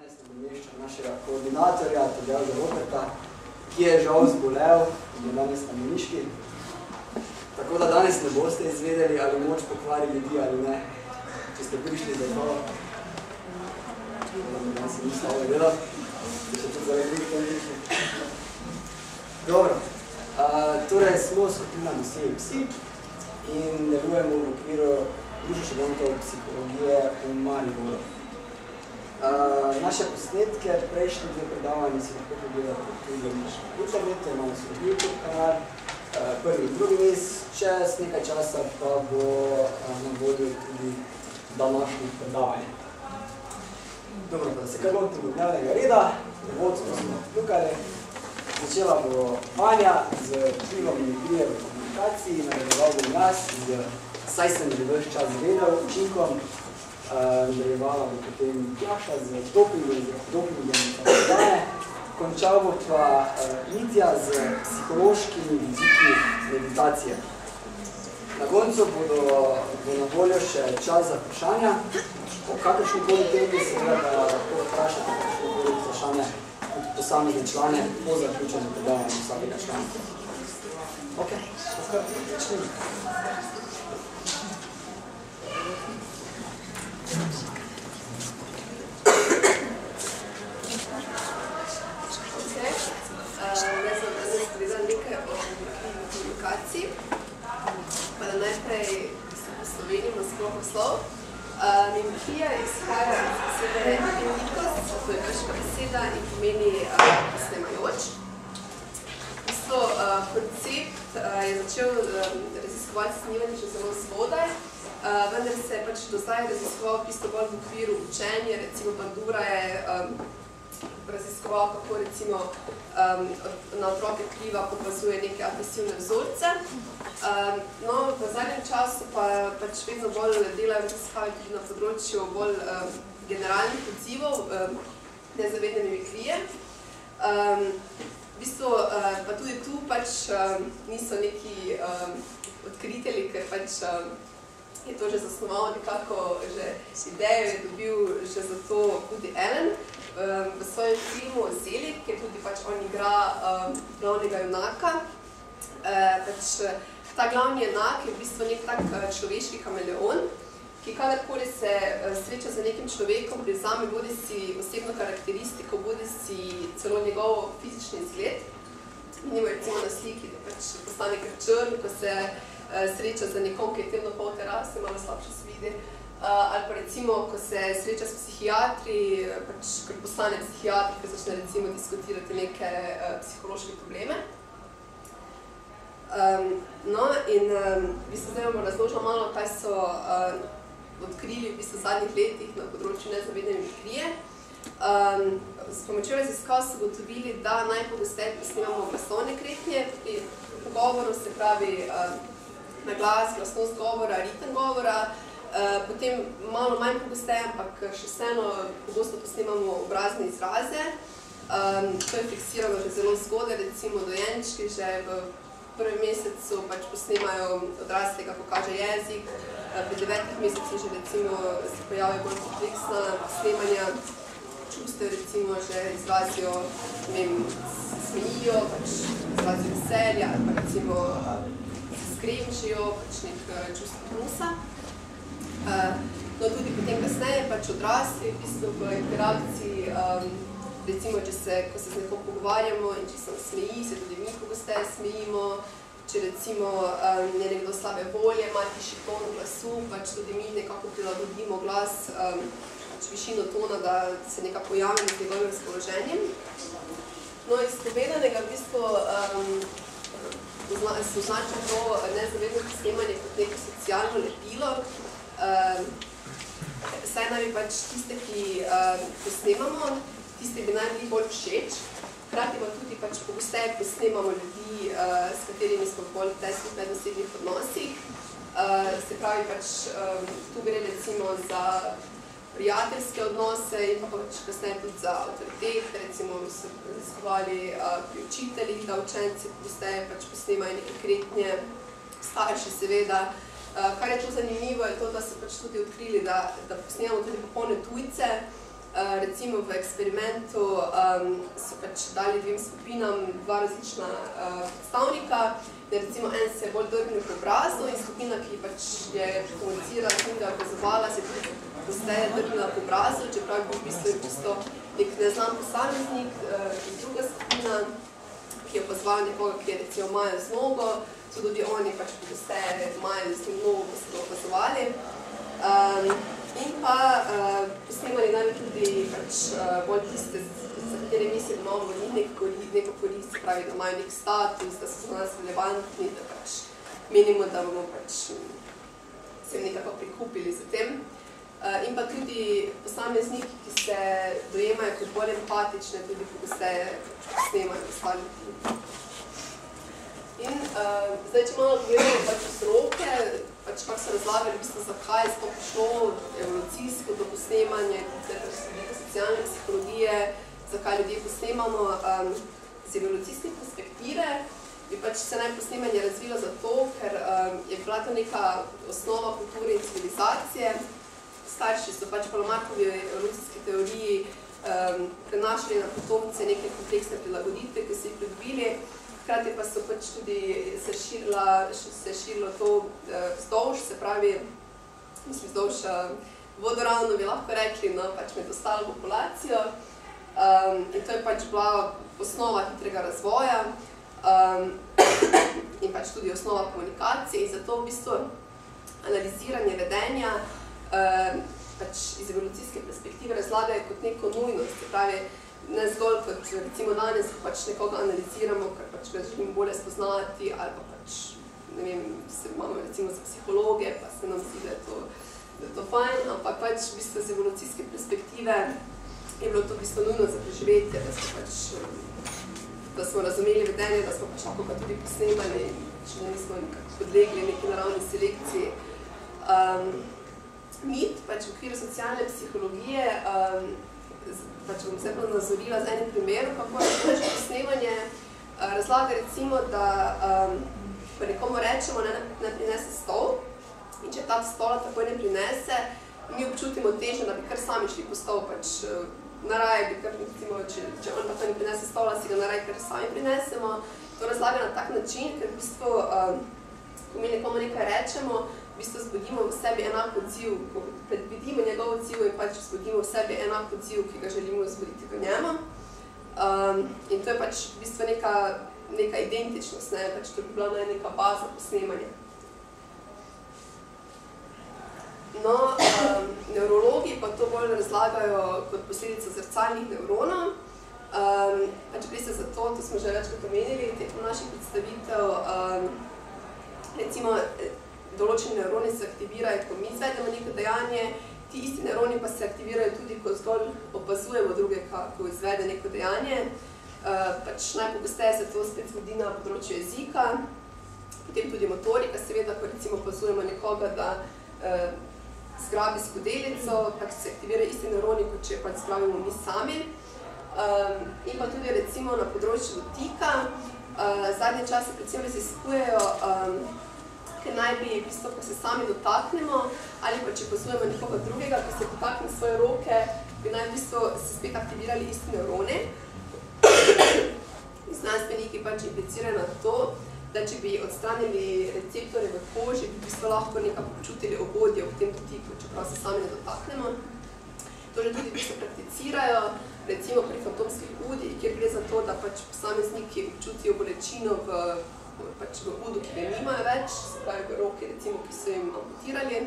danes nadomeščam našega koordinatorja, Tadeuša Roberta, ki je žal zbolel in je danes na Meniški. Tako da danes ne boste izvedeli, ali moč pokvari ljudi ali ne, če ste prišli za to. Danes se ni stavljal delati, če še tudi zaradi drugih tam prišli. Dobro, torej smo skupina Nosilni psi in delujemo v okviru Društva študentov psihologije v Mariboru. Naše posnetke, prejšnje dve predavanje si lahko pogledate tudi na internetu, imamo svoj YouTube kanal, prvi in drugi niz, čez nekaj časa pa bo na voljo tudi današnje predavanje. Dobro, da se kar lotimo dnevnega reda, vodstvo smo tukaj. Začela bo Vanja z vplivom energije v komunikaciji, nadaljeval bom jaz z saj sem že ves čas vedel učinkom, nadaljevala bo potem Tjaša z dopingom in končal bo pa Lidija z psihološkimi viziki meditacije. Na koncu bo na voljo še čas za vprašanja, o kakršnikoli temi seveda da lahko vprašate kakršnikoli vprašanje tudi posamezne člane po zaključenju predavanja vsakega člana. Ok, tako začnimo. Nekaj o komunikaciji, pa da najprej se poslovenimo sploh naslov. Mimikija izhaja iz besede mimikos, to je grška beseda in pomeni posnemajoč. Koncept je začel raziskovati snimanje že zelo zgodaj, vendar se je pač do zdaj raziskoval bolj v okviru učenja, recimo Bandura je raziskoval, kako recimo na otroke kriva pokazuje neke agresivne vzorce. No, v zadnjem času pa pač vedno bolj delajo raziskave tudi na področju bolj generalnih odzivov, nezavedne mimikrije. V bistvu pa tudi tu pač niso neki odkritelji, ker pač je to že zasnoval nekako, že idejo je dobil že za to Woody Allen v svojem filmu Zelig, kjer tudi pač on igra glavnega junaka. Ta glavni junak je v bistvu nek tak človeški kameleon, ki kadarkoli se sreča z nekim človekom, privzame bodisi osebno karakteristiko, bodisi celo njegov fizični izgled. Vidimo recimo na sliki, da pač postane kar črn, ko se sreča z nekom, ki je temnopolte rase, malo slabše se vidi. Ali pa recimo, ko se sreča s psihiatri, pač ker postane psihiatri, ki začne recimo diskutirati neke psihološke probleme. No in v bistvu zdaj bomo razložila malo, kaj so odkrili v bistvu v zadnjih letih na področju nezavedne mimikrije. S pomočjo raziskav so ugotovili, da najpogosteje posnemamo glasovne kretnje pri pogovoru, se pravi na glas, glasnost govora, ritem govora, potem malo manj pogosteje, ampak še vseeno pogosto posnemamo obrazne izraze. To je fiksirano že zelo zgodaj, recimo dojenčki že v prvem mesecu pač posnemajo odraslega, ko kaže jezik, pri 9 mesecih že recimo se pojavijo bolj kompleksna snemanja čustev, recimo že izrazijo, ne vem, smejijo, pač izrazijo veselja, ali pa recimo se skrenčijo, pač nek čustvo ponosa. No, tudi potem kasneje, pač odrasli, v bistvu v interakciji, recimo, ko se z nekom pogovarjamo in če se smeji, se tudi mi pogosteje smejimo, če recimo je nekdo slabe volje, malo tišji ton glasu, pač tudi mi nekako prilagodimo glas, višino tona, da se nekako pojavimo z njegovim razpoloženjem. No, iz povedanega v bistvu se označa to nezavedno posnemanje kot neko socialno lepilo. Saj naj bi pač tiste, ki posnemamo, tiste bi naj bili bolj všeč. Hkrati pa tudi pač pogosteje posnemamo ljudi, s katerimi smo bolj v tesnih medosebnih odnosih. Se pravi pač, tu gre recimo za prijateljske odnose in pa pač kasneje tudi za avtoritete, recimo so raziskovali pri učiteljih, da učenci pogosteje pač posnemajo neke kretnje, starši seveda. Kar je tu zanimivo je to, da so pač tudi odkrili, da posnemamo tudi popolne tujce, Recimo v eksperimentu so pač dali dvim skupinam dva različna predstavnika, da recimo en se je bolj drgnil po obrazu in skupina, ki pač je komunicirala in ga opazovala, se je tudi posteje drgnila po obrazu, čeprav je v bistvu nek neznan posameznik, in druga skupina, ki je opazovala nekoga, ki je recimo majal z nogo, so tudi oni pač posteje majali z nogo, ko so ga opazovali. In pa posnemali naj tudi pač bolj tiste, za katere misli, da imamo neko korist, se pravi, da imajo nek status, da so za nas relevantni, da pač menimo, da bomo pač se nekako prikupili za tem. In pa tudi posamezniki, ki se dojemajo kot bolj empatične, tudi pogosteje posnemajo ostali ljudi. In zdaj, če malo pogledamo pač vzroke, pač kako so razlagali, v bistvu, zakaj je sploh prišlo evolucijsko do posnemanja, tudi socialne psihologije, zakaj ljudje posnemamo z evolucijske perspektive, bi pač se naj posnemanje razvilo zato, ker je bila to neka osnova kulture in civilizacije. Starši so pač po Lamarckovi evolucijski teoriji prenašali na potomce neke kompleksne prilagoditve, ki so jih pridobili. Hkrati pa so pač tudi se širilo to vzdolž, se pravi, vzdolž vodoravno bi lahko rekli, no, pač med ostalo populacijo. In to je pač bila osnova hitrega razvoja in pač tudi osnova komunikacije. In zato v bistvu analiziranje vedenja pač iz evolucijske perspektive razlagajo kot neko nujnost, se pravi, ne zgolj kot recimo danes, ko pač nekoga analiziramo, ker pač ga želimo bolje spoznati, ali pa pač, ne vem, se imamo recimo za psihologe, pa se nam zdi, da je to fajn, ampak pač v bistvu z evolucijske perspektive je bilo to v bistvu nujno za preživetje, da smo razumeli vedenje, da smo pač lahko ga tudi posnemali, če nismo nekako podlegli neki naravni selekciji. Mit, pač v okviru socialne psihologije, pač bom se nazorila z enim primeru, kako je to posnemanje, razlaga recimo, da ko nekomu rečemo, ne prinese stol, in če ta stola takoj ne prinese, mi občutimo težo, da bi kar sami šli po stol, pač naraje bi kar, recimo, če on takoj ne prinese stola, si ga naraje kar sami prinesemo. To razlaga na tak način, ker v bistvu, ko mi nekomu nekaj rečemo, v bistvu zbudimo v sebi enak odziv, ko predvidimo njegov odziv in pač zbudimo v sebi enak odziv, ki ga želimo zbuditi v njemu. In to je pač v bistvu neka identičnost, ne, pač to bi bila neka baza posnemanja. No, nevrologi pa to bolj razlagajo kot posledico zrcalnih nevronov. Pač gre se za to smo že večkrat omenili, tekom naših predstavitev, recimo, določeni nevroni se aktivirajo, ko mi izvedemo neko dejanje, ti isti nevroni pa se aktivirajo tudi, ko zgolj opazujemo drugega, ko izvede neko dejanje. Pač najpogosteje se to spet zgodi na področju jezika, potem tudi motorika, seveda, ko recimo opazujemo nekoga, da zgrabi skodelico, pač se aktivirajo isti nevroni, kot če pač zgrabimo mi sami. In pa tudi recimo na področju dotika, zadnje čase predvsem raziskujejo, ker naj bi, v bistvu, ko se sami dotaknemo, ali pa če opazujemo nekoga drugega, ki se dotakne svoje roke, bi naj v bistvu se spet aktivirali isti nevroni. Znanstveniki pač implicirajo na to, da če bi odstranili receptorje v koži, bi v bistvu lahko nekako počutili ugodje v tem dotiku, čeprav se sami ne dotaknemo. To že tudi v bistvu prakticirajo, recimo pri fantomskih udih, kjer gre za to, da pač posamezniki občutijo bolečino v udu, ki ga nimajo več, se pravi v roki, recimo, ki so jim amputirali.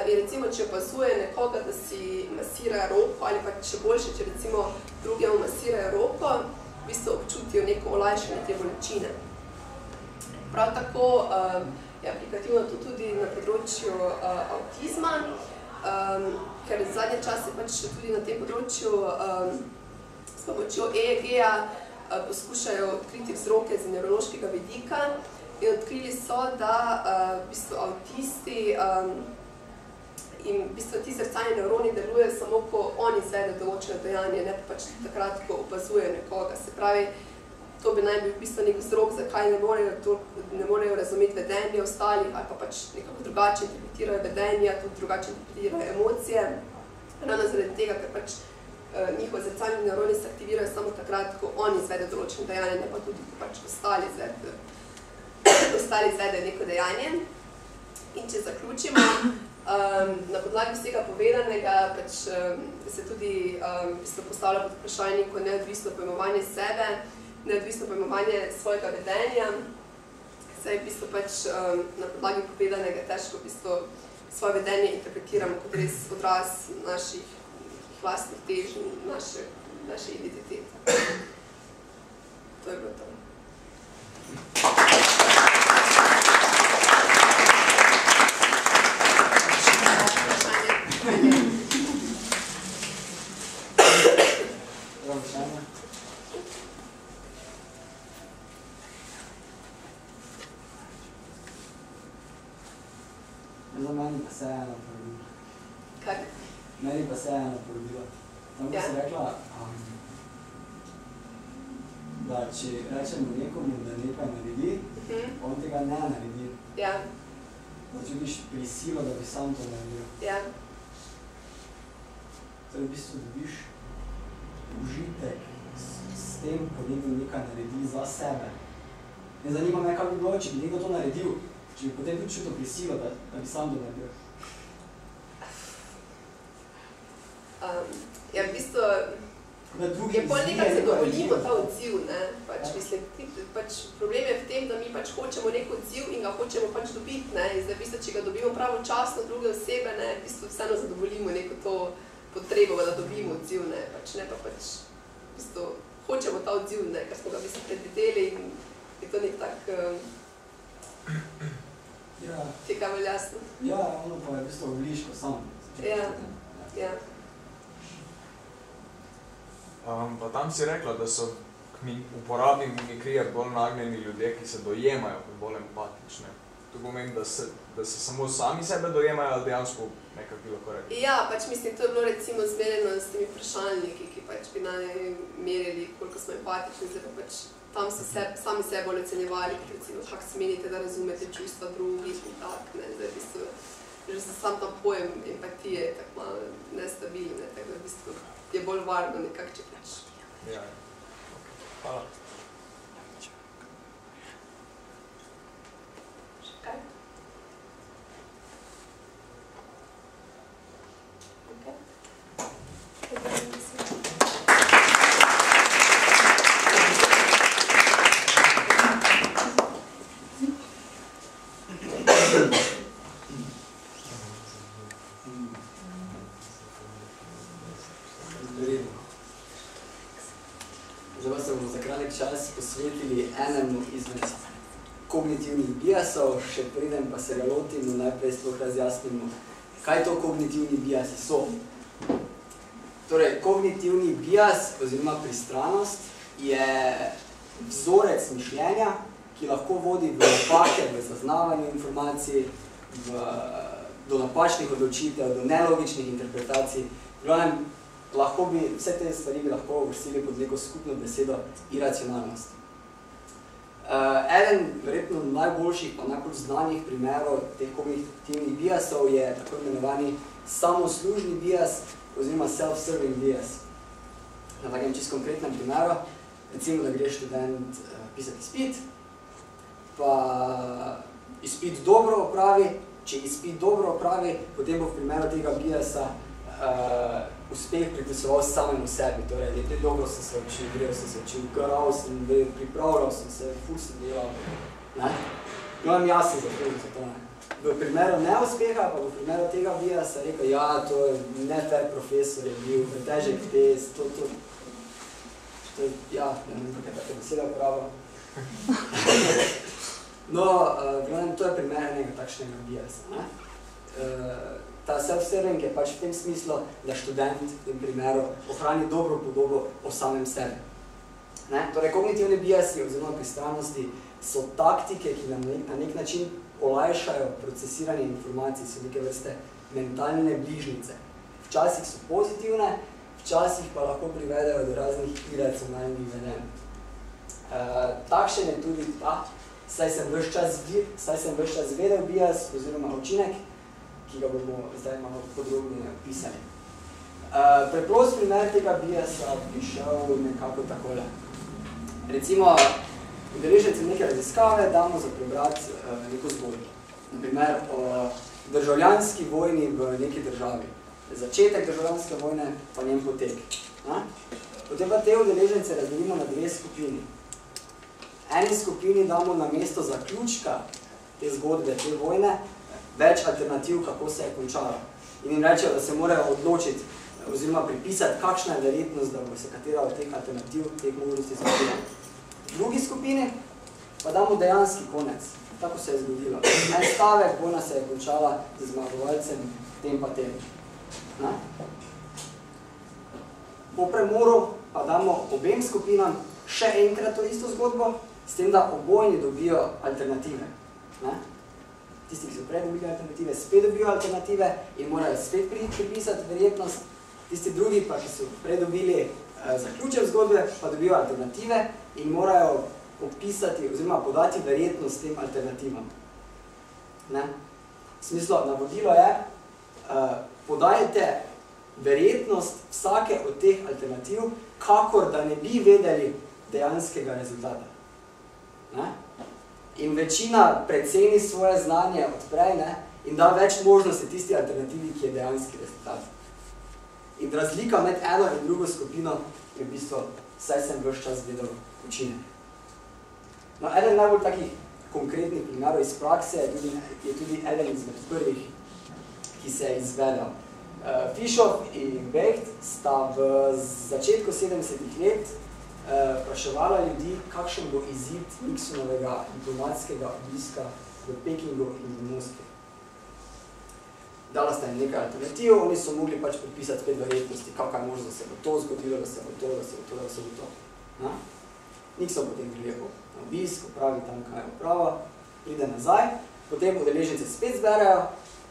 In recimo, če opazuje nekoga, da si masira roko, ali pa še boljše, če recimo drugemu masirajo roko, v bistvu občutijo neko olajšanje te bolečine. Prav tako je aplikativno to tudi na področju avtizma, ker zadnje čase pač tudi na tem področju s pomočjo EEG-ja poskušajo odkriti vzroke z nevrološkega vidika in odkrili so, da v bistvu avtisti in v bistvu ti zrcalni nevroni delujejo samo, ko oni izvedejo določeno dejanje, ne pa pač takrat, ko opazujejo nekoga. Se pravi, to bi naj bil v bistvu nek vzrok, zakaj ne morejo razumeti vedenje ostalih ali pa pač nekako drugače interpretirajo vedenja, tudi drugače interpretirajo emocije. ravno zaradi tega, ker pač njihove zrcalne neurone se aktivirajo samo takrat, ko oni izvedejo določeno dejanje, ne pa tudi, ko pač ostali izvedejo neko dejanje. In če zaključimo, na podlagi vsega povedanega pač se tudi postavlja pod vprašanje neko neodvisno pojmovanje sebe, neodvisno pojmovanje svojega vedenja, saj pač na podlagi povedanega težko svoje vedenje interpretiramo kot res odraz naših vlastnih težnj, naše identitete. To je bilo to. Za meni pa se je eno porodilo. Kak? Meni pa se je eno porodilo. Tam bi si rekla, da če rečemo nekomu, da nekaj naredi, on tega ne naredi. Ja. Da čutiš prisilo, da bi sam to naredil. Ja. To je v bistvu dobiš užitek s tem, ko nekdo nekaj naredi za sebe. Ne zanima me, kako bi bilo, če bi nekdo to naredil, če bi potem tudi čutil prisilo, da bi sam to naredil. Ja, v bistvu je pol nekaj zadovoljimo ta odziv, ne? Problem je v tem, da mi pač hočemo nek odziv in ga hočemo pač dobiti, ne? In zdaj, v bistvu, če ga dobimo pravočasno druge osebe, ne? V bistvu vseeno zadovoljimo neko to potrebo, da dobimo odziv, ne? Pač ne pa pač, v bistvu, hočemo ta odziv, ne? Ker smo ga v bistvu predvideli in je to nek tak, ti kaj bolj jasno? Ja, ono pa je v bistvu obliško sam. Ja, ja. Pa tam si rekla, da so k uporabi mimikrije bolj nagnjeni ljudje, ki se dojemajo kot bolj empatične. To pomeni, da se samo sami sebe dojemajo, ali dejansko nekako bi lahko rekli? Ja, pač mislim, to je bilo recimo zmerjeno s temi vprašalniki, ki pač bi merili, koliko smo empatični, zdaj pa pač tam so sami sebe bolj ocenjevali, recimo, kako se menite, da razumete čustva drugih in tak, ne, zdaj v bistvu, že sam ta pojem empatije je tako malo nestabilne, tako da v bistvu je bolj varno nekako, če pač. Ja, hvala. Še kaj? Zdaj pa se bomo za kratek čas posvetili enemu izmed kognitivnih biasov, še preden pa se ga lotimo, najprej sploh razjasnimo, kaj to kognitivni biasi so. Torej, kognitivni bias oziroma pristranost je vzorec mišljenja, ki lahko vodi v napake, v zaznavanju informacij, do napačnih odločitev, do nelogičnih interpretacij. Vse te stvari bi lahko uvrstili pod neko skupno besedo iracionalnost. Eden verjetno najboljših pa najbolj znanih primerov teh kognitivnih biasov je tako imenovani samoslužni bias oziroma self-serving bias. Na takem čisto konkretnem primeru, recimo, da gre študent pisati izpit, pa izpit dobro opravi, če izpit dobro opravi, potem bo v primeru tega biasa uspeh pripisoval samemu sebi, torej, dobro sem se učil, grel sem se učil, garal sem, pripravljal sem se, ful sem delal, ne? Imam jasen zaključek za to, ne? V primeru neuspeha, pa v primeru tega biasa rekel, ja, to je nefair profesor je bil, pretežek test, ja, ne vem, kaj tako beseda uporaba. No, to je primer enega takšnega biasa, ne? Ta self-serving je pač v tem smislu, da študent v tem primeru ohrani dobro podobo o samem sebi. Torej, kognitivni biasi oziroma pristranosti so taktike, ki nam na nek način olajšajo procesiranje informacij, so neke vrste mentalne bližnice. Včasih so pozitivne, včasih pa lahko privedejo do raznih iracionalnih vedenj. Takšen je tudi ta, saj sem ves čas vedel bias oziroma učinek, ki ga bomo zdaj malo podrobneje opisali. Preprost primer tega biasa bi šel nekako takole. Recimo, udeleženci neke raziskave damo za prebrati neko zgodbo. Naprimer, o državljanski vojni v neki državi. Začetek državljanske vojne, pa njen potek. Potem pa te udeležence razdelimo na dve skupini. Eni skupini damo na mesto zaključka te zgodbe, te vojne, več alternativ, kako se je končala. In jim rečejo, da se morajo odločiti oziroma pripisati, kakšna je verjetnost, da bo se katera od teh alternativ, teh možnosti zgodila. V drugi skupini pa damo dejanski konec, tako se je zgodilo. En stavek, vojna se je končala z zmagovalcem tem pa tem. Po premoru pa damo obem skupinam še enkrat to isto zgodbo, s tem, da obojni dobijo alternative. Tisti, ki so prej dobili alternative, spet dobijo alternative in morajo spet pripisati verjetnost. Tisti drugi, pa, ki so prej dobili zaključek zgodbe, pa dobijo alternative in morajo opisati oziroma podati verjetnost tem alternativam. V smislu, navodilo je, podajte verjetnost vsake od teh alternativ, kakor da ne bi vedeli dejanskega rezultata. In večina preceni svoje znanje odprej in da več možnosti tisti alternativi, ki je dejanski rezultat. In razlika med eno in drugo skupino je v bistvu, saj sem ves čas vedel učinek. No, eden najbolj takih konkretnih primerov iz prakse je tudi eden izmed prvih, ki se je izvedel. Fischoff in Becht sta v začetku 70-ih let vpraševala ljudi, kakšen bo izid Nixonovega diplomatskega obiska v Pekingu in v Moskvi. Dala sta jim nekaj alternativ, oni so mogli pač pripisati spet verjetnosti, kakaj možno, da se bo to zgodilo, da se bo to, da se bo to, da se bo to. Nixon potem gre na obisk, opravi tam, kaj je oprava, pride nazaj, potem udeleženci spet zberajo,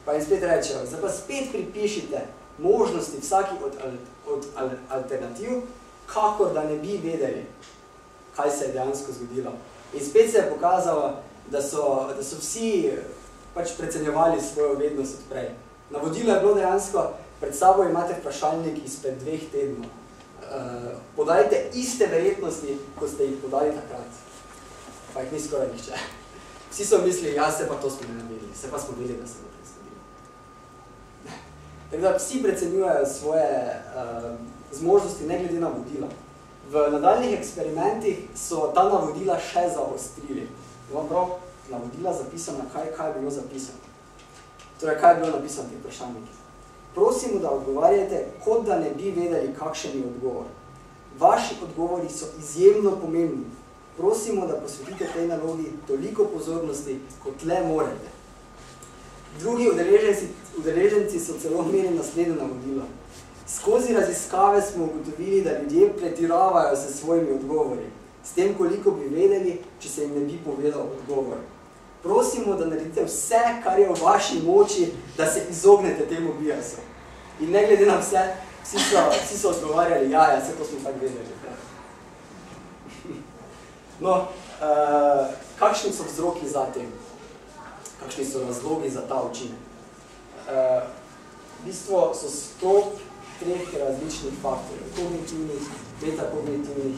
pa jim spet rečejo, zdaj pa spet pripišite možnosti vsaki od alternativ, kakor da ne bi vedeli, kaj se je dejansko zgodilo. In spet se je pokazalo, da so vsi pač precenjevali svojo vednost odprej. Navodilo je bilo dejansko, pred sabo imate vprašalnik izpred 2 tednov. Podajte iste verjetnosti, kot ste jih podali takrat. Pa jih ni skoraj nihče. Vsi so mislili, ja, se pa to smo ne navedili, se pa smo vedeli, da se bo to zgodilo. Tako da vsi precenjujejo svoje zmožnosti ne glede na vodila. V nadaljnih eksperimentih so ta navodila še zaostrili. Vam prav navodila zapisana, kaj je bilo zapisano. Torej, kaj je bilo napisano v teh vprašanjih. Prosimo, da odgovarjate, kot da ne bi vedeli, kakšen je odgovor. Vaši odgovori so izjemno pomembni. Prosimo, da posvetite tej nalogi toliko pozornosti, kot le morete. Drugi udeleženci so celo imeli naslednje navodilo. Skozi raziskave smo ugotovili, da ljudje pretiravajo se svojimi odgovori, s tem, koliko bi vedeli, če se jim ne bi povedal odgovor. Prosimo, da naredite vse, kar je v vaši moči, da se izognete temu biasu. In ne glede na vse, vsi so odgovarjali, ja, vse to smo tako vedeli. No, kakšni so vzroki za tem? Kakšni so razlogi za ta učinek? V bistvu so sklop 3 različnih faktorjev, kognitivnih, metakognitivnih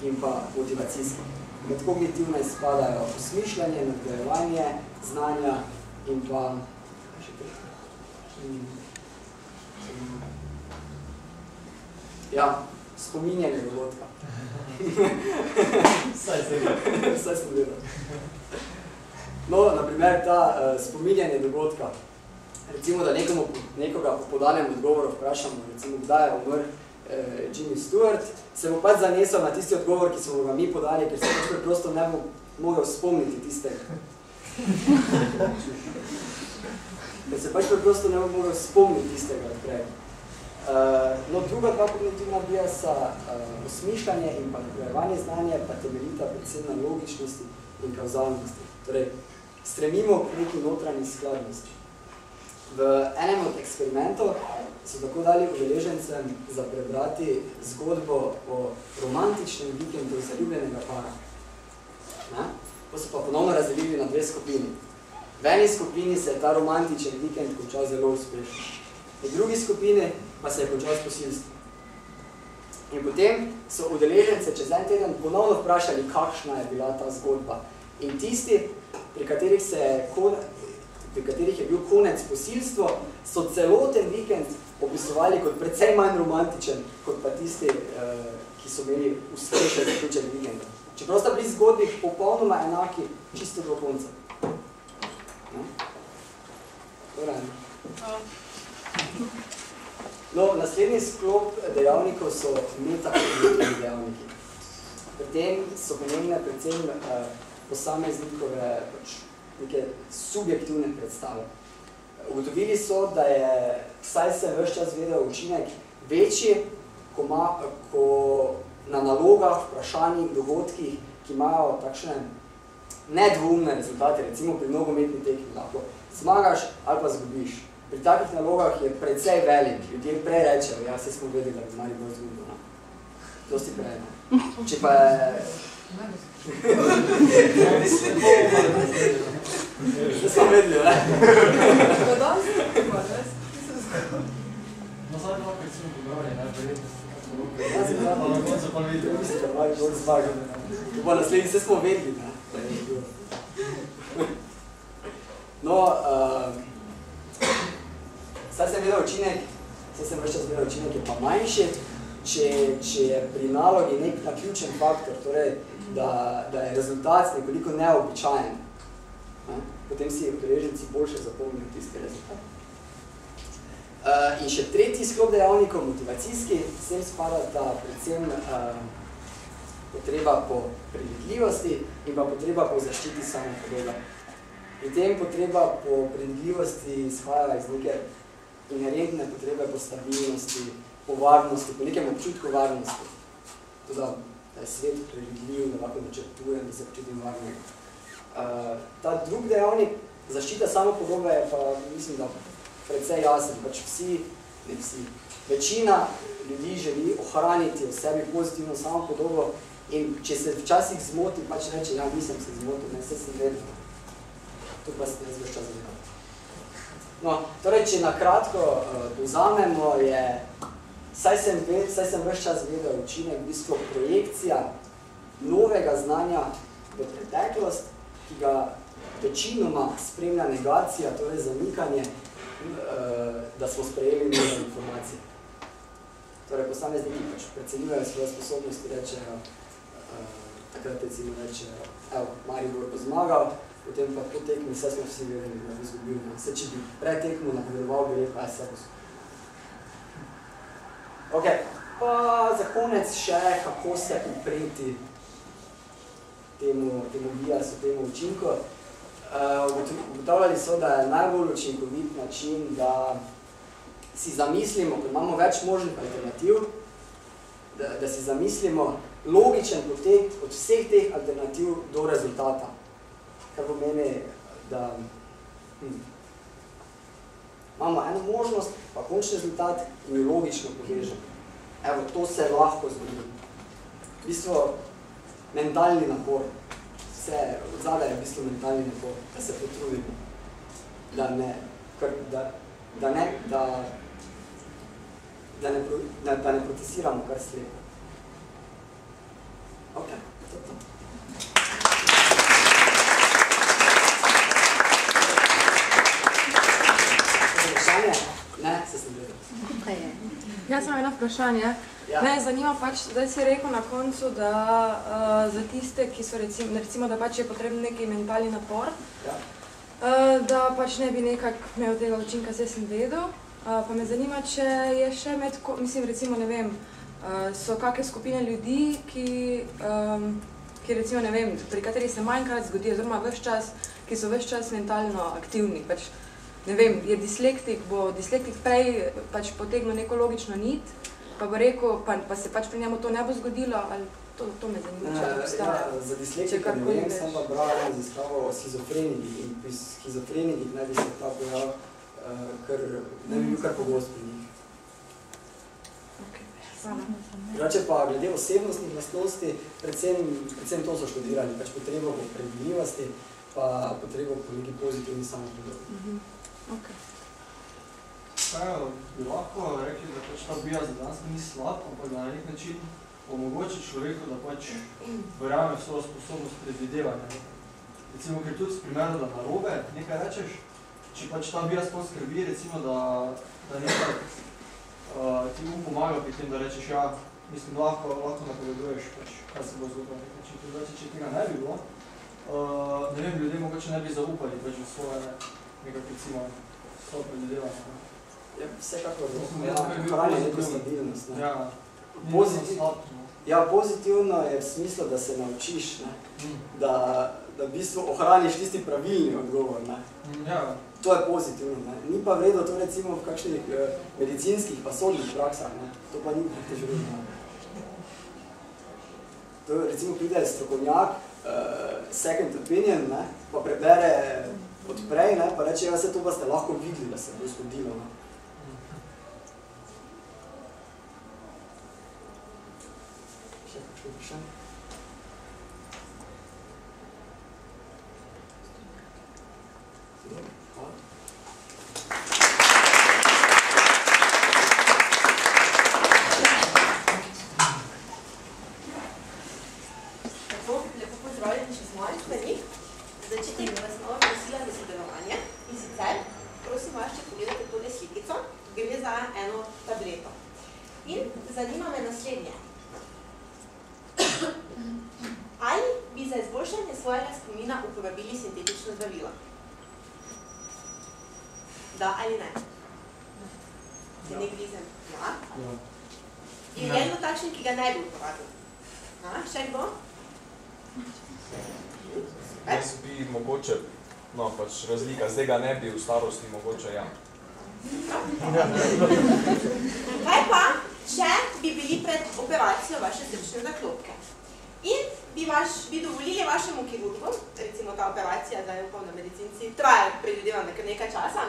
in pa motivacijskih. Med kognitivne spadajo osmišljanje, nadgrajevanje, znanja in pa spominjanje dogodka. Saj sem vedel. No, naprimer, ta spominjanje dogodka. Recimo, da nekoga po podanem odgovoru vprašamo, recimo, kdaj je umrl Jimmy Stewart, se bo pač zanesel na tisti odgovor, ki smo ga mi podali, ker se pač preprosto ne bo mogel spomniti tistega. Ker se pač preprosto ne bo mogel spomniti tistega odprej. No, druga 2 kognitivna biasa, osmišljanje in pa nadgrajevanje znanja, pa temeljita predvsem na logičnosti in kauzalnosti. Torej, stremimo k neki notranji skladnosti. V enem od eksperimentov so tako dali udeležencem za prebrati zgodbo o romantičnem vikendu zaljubljenega para. To so pa ponovno razdelili na 2 skupini. V eni skupini se je ta romantičen vikend končal zelo uspešno. V drugi skupini pa se je končal s posilstvom. In potem so udeležence čez en teden ponovno vprašali, kakšna je bila ta zgodba. In tisti, pri katerih je bil konec posilstvo, so celoten vikend opisovali kot precej manj romantičen, kot pa tisti, ki so imeli uspešen zaključek vikenda. Čeprav sta bili zgodbi popolnoma enaki, čisto do konca. No, naslednji sklop dejavnikov so metakognitivni dejavniki. Pri tem so pomembne predvsem posameznikove neke subjektivne predstave. Ugotovili so, da je vsaj se ves čas vedel učinek večji, ko na nalogah, vprašanjih, dogodkih, ki imajo takšne nedvoumne rezultate, recimo pri nogometni tekmi lahko zmagaš ali pa zgubiš. Pri takih nalogah je precej velik, ljudje prej rečejo, ja, se smo vedeli, da bi Maribor zgubil, no. Dosti prej, no. Če pa je... Se smo vedeli, ne? Pa dosti, ne? No, zdaj dva predvsem pogovarja, ne, verjetno. Ja, se pa na koncu pa videl, mislim, da Maribor zmagal. To pa naslednji, se smo vedeli, ne? No, saj sem vedel učinek, je pa manjši, če je pri nalogi nek naključen faktor, torej, da je rezultat nekoliko neobičajen. Potem si udeleženci boljše zapomnijo tisti rezultat. In še tretji sklop dejavnikov, motivacijski, sem spadata predvsem potreba po predvidljivosti in pa potreba po zaščiti samopodobe. Pri tem potreba po predvidljivosti izhaja iz neke inerentne potrebe po stabilnosti, po varnosti, po nekem občutku varnosti. To, da je svet predvidljiv, da lahko načrtujem, da se počutim varno. Ta drug dejavnik, zaščita samopodobe, je pa, mislim, da precej jasen. Pač večina ljudi želi ohraniti v sebi pozitivno samopodobo in če se včasih zmoti, pač reče, ja, nisem se zmotil, ne, se sem vedel. To pa se jaz več čas vedel. No, torej, če nakratko povzamemo, je, saj sem več čas vedel učinek, v bistvu projekcija novega znanja v preteklost, ki ga večinoma spremlja negacija, torej zamikanje, da smo sprejeli nove informacije. Torej, posamezniki pač precenjujejo svoje sposobnosti, rečejo, takrat recimo rečejo, evo, Maribor bo zmagal, potem pa po tekmi vse smo vsi vedeli, da bi izgubil. Vse, če bi pred tekmo napovedoval, bi rekel, vse bo. Ok, pa za konec še, kako se upreti temu biasu, temu učinku. Ugotavljali so, da je najbolj učinkovit način, da si zamislimo, ko imamo več možnih alternativ, da si zamislimo logičen potek od vseh teh alternativ do rezultata. Kar pomeni, da imamo eno možnost, pa končni rezultat in jo logično povežemo. Evo, to se lahko zgodi. V bistvu, mentalni napor. Vse odzadaj je v bistvu mentalni napor, da se potrudimo, da ne procesiramo kar slepo. Ok, to. Vprašanje? Ne, se sem vedel. Jaz imam eno vprašanje. Ja. Me zanima pač, da si rekel na koncu, da za tiste, ki so recimo, da pač je potreben neki mentalni napor, Ja. Da pač ne bi nekako imel tega učinka, se sem vedel. Pa me zanima, če je še mislim, recimo, ne vem, so kakšne skupine ljudi, ki recimo, ne vem, pri katerih se manjkrat zgodi, oziroma ki so ves čas mentalno aktivni. Pač, ne vem, je dislektik, bo dislektik prej pač potegnil neko logično nit, pa bo rekel, pa se pač pri njemu to ne bo zgodilo, ali to me zanima, če obstaja. Ja, za dislektika ne vem, sem pa bral raziskavo o schizofrenikih in pri schizofrenikih naj bi se ta pojav, ker ne bi bil kar pogost pri njih. Drugače pa glede osebnostnih lastnosti, predvsem to so študirali, pač potrebo po predvidljivosti, pa potrebo po neki pozitivni samopodobi. Okay. bi lahko rekli, da pač ta bias dejansko ni slab, ampak da na nek način omogoči človeku, da pač verjame v svojo sposobnost predvidevanja. Recimo, ker tudi s primeru, da narobe nekaj rečeš, če pač ta bias poskrbi, recimo, da nekaj ti pomaga pri tem, da rečeš, ja, mislim, lahko napoveduješ, pač, kaj se bo zgodilo na nek način. Če tega ne bi bilo, ne vem, ljudje mogoče ne bi zaupali pač v svoje nekaj, recimo, svoje predvidevanje. Ja, vsekakor ohranja neko stabilnost. Ja, pozitivno je v smislu, da se naučiš, da v bistvu ohraniš tisti pravilni odgovor. To je pozitivno. Ni pa vredo to recimo v kakšnih medicinskih pa sodnih praksah. To pa ni težavno. To recimo pride strokovnjak, second opinion, pa prebere odprej, pa reče, ja, vse to pa ste lahko videli, da se bo zgodilo. Še kakšno vprašanje? Hvala. Lepo pozdravljeni še z mojih strani. Začeti bi vas malo prosila za sodelovanje in sicer prosim vas, če pogledate tole slikico, gre za eno tableto. In zanima me naslednje. Ali bi za izboljšanje svojega spomina uporabili sintetično zdravilo? Da ali ne? Se nek vizem? Ja. In eno takšen, ki ga ne bi uporabil? Še kdo? Jaz bi mogoče, no pač razlika, zdaj ga ne bi v starosti mogoče, ja. Kaj pa, če bi bili pred operacijo vaše srčne zaklopke in bi dovolili vašemu kirurgu, recimo ta operacija, da je upam na medicinci, traja predvidevam nekaj časa,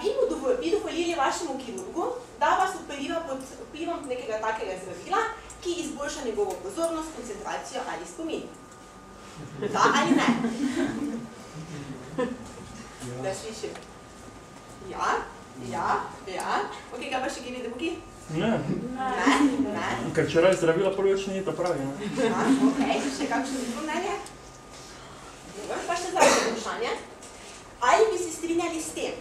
bi dovolili vašemu kirurgu, da vas operira pod vplivom nekega takega zdravila, ki izboljša njegovo pozornost, koncentracijo ali spomin. Da ali ne? Da slišim. Ja. Ok, kaj pa še kje drugi? Ne. Ne? Ker če raz zdravila prvič ni to pravi, ne? Ok, še kakšno drugo mnenje? Pa še zadnje vprašanje. Ali bi se strinjali s tem,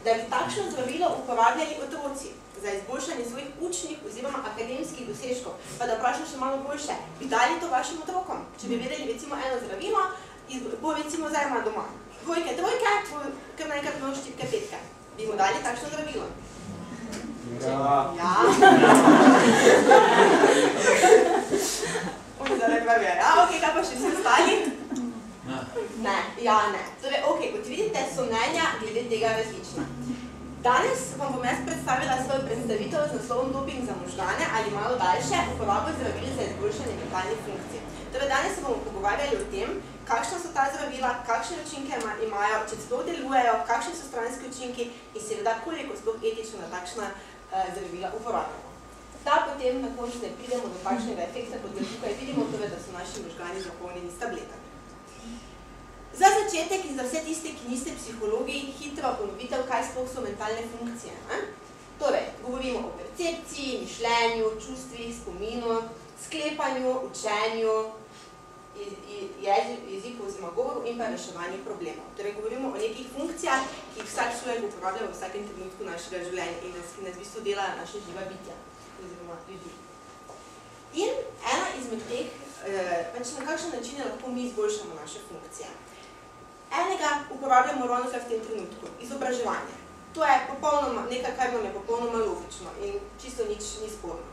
da bi takšno zdravilo uporabljali otroci za izboljšanje svojih učnih oziroma akademskih dosežkov, pa da vprašam še malo boljše, bi dali to vašim otrokom? Če bi vedeli recimo eno zdravilo, bo recimo zdaj ima doma dvojke, trojke, bo kar naenkrat imel štipke, petke. Bi mu dali takšno zdravilo? Ja. Ok, kaj pa še vsi ostali? Ne. Ja, ne. Torej, ok, kot vidite, so mnenja glede tega različna. Danes vam bom jaz predstavila svoj predstavitev z naslovom Doping za možgane ali malo daljše uporabo zdravil za izboljšanje mentalnih funkcij. Torej, danes se bomo pogovarjali o tem, kakšna so ta zdravila, kakšne učinke imajo, če sploh delujejo, kakšni so stranski učinki in seveda koliko sploh etično na takšna zdravila uporabljamo. Da potem na koncu ne pridemo do takšnega efekta, kot ga tukaj vidimo, torej, da so naši možgani zapolnjeni s tabletami. Za začetek in za vse tiste, ki niste psihologi, hitro ponovitev, kaj sploh so mentalne funkcije. Torej, govorimo o percepciji, mišljenju, čustvih, spominu, sklepanju, učenju, jeziku oziroma govoru in pa reševanju problemov. Torej, govorimo o nekih funkcijah, ki jih vsak človek uporablja v vsakem trenutku našega življenja in ki nas v bistvu delajo naše živa bitja oziroma ljudi. In ena izmed teh, pač na kakšen način lahko mi izboljšamo naše funkcije. Enega uporabljamo ravno v tem trenutku, izobraževanje. To je nekaj, kar nam je popolnoma logično in čisto nič ni sporno.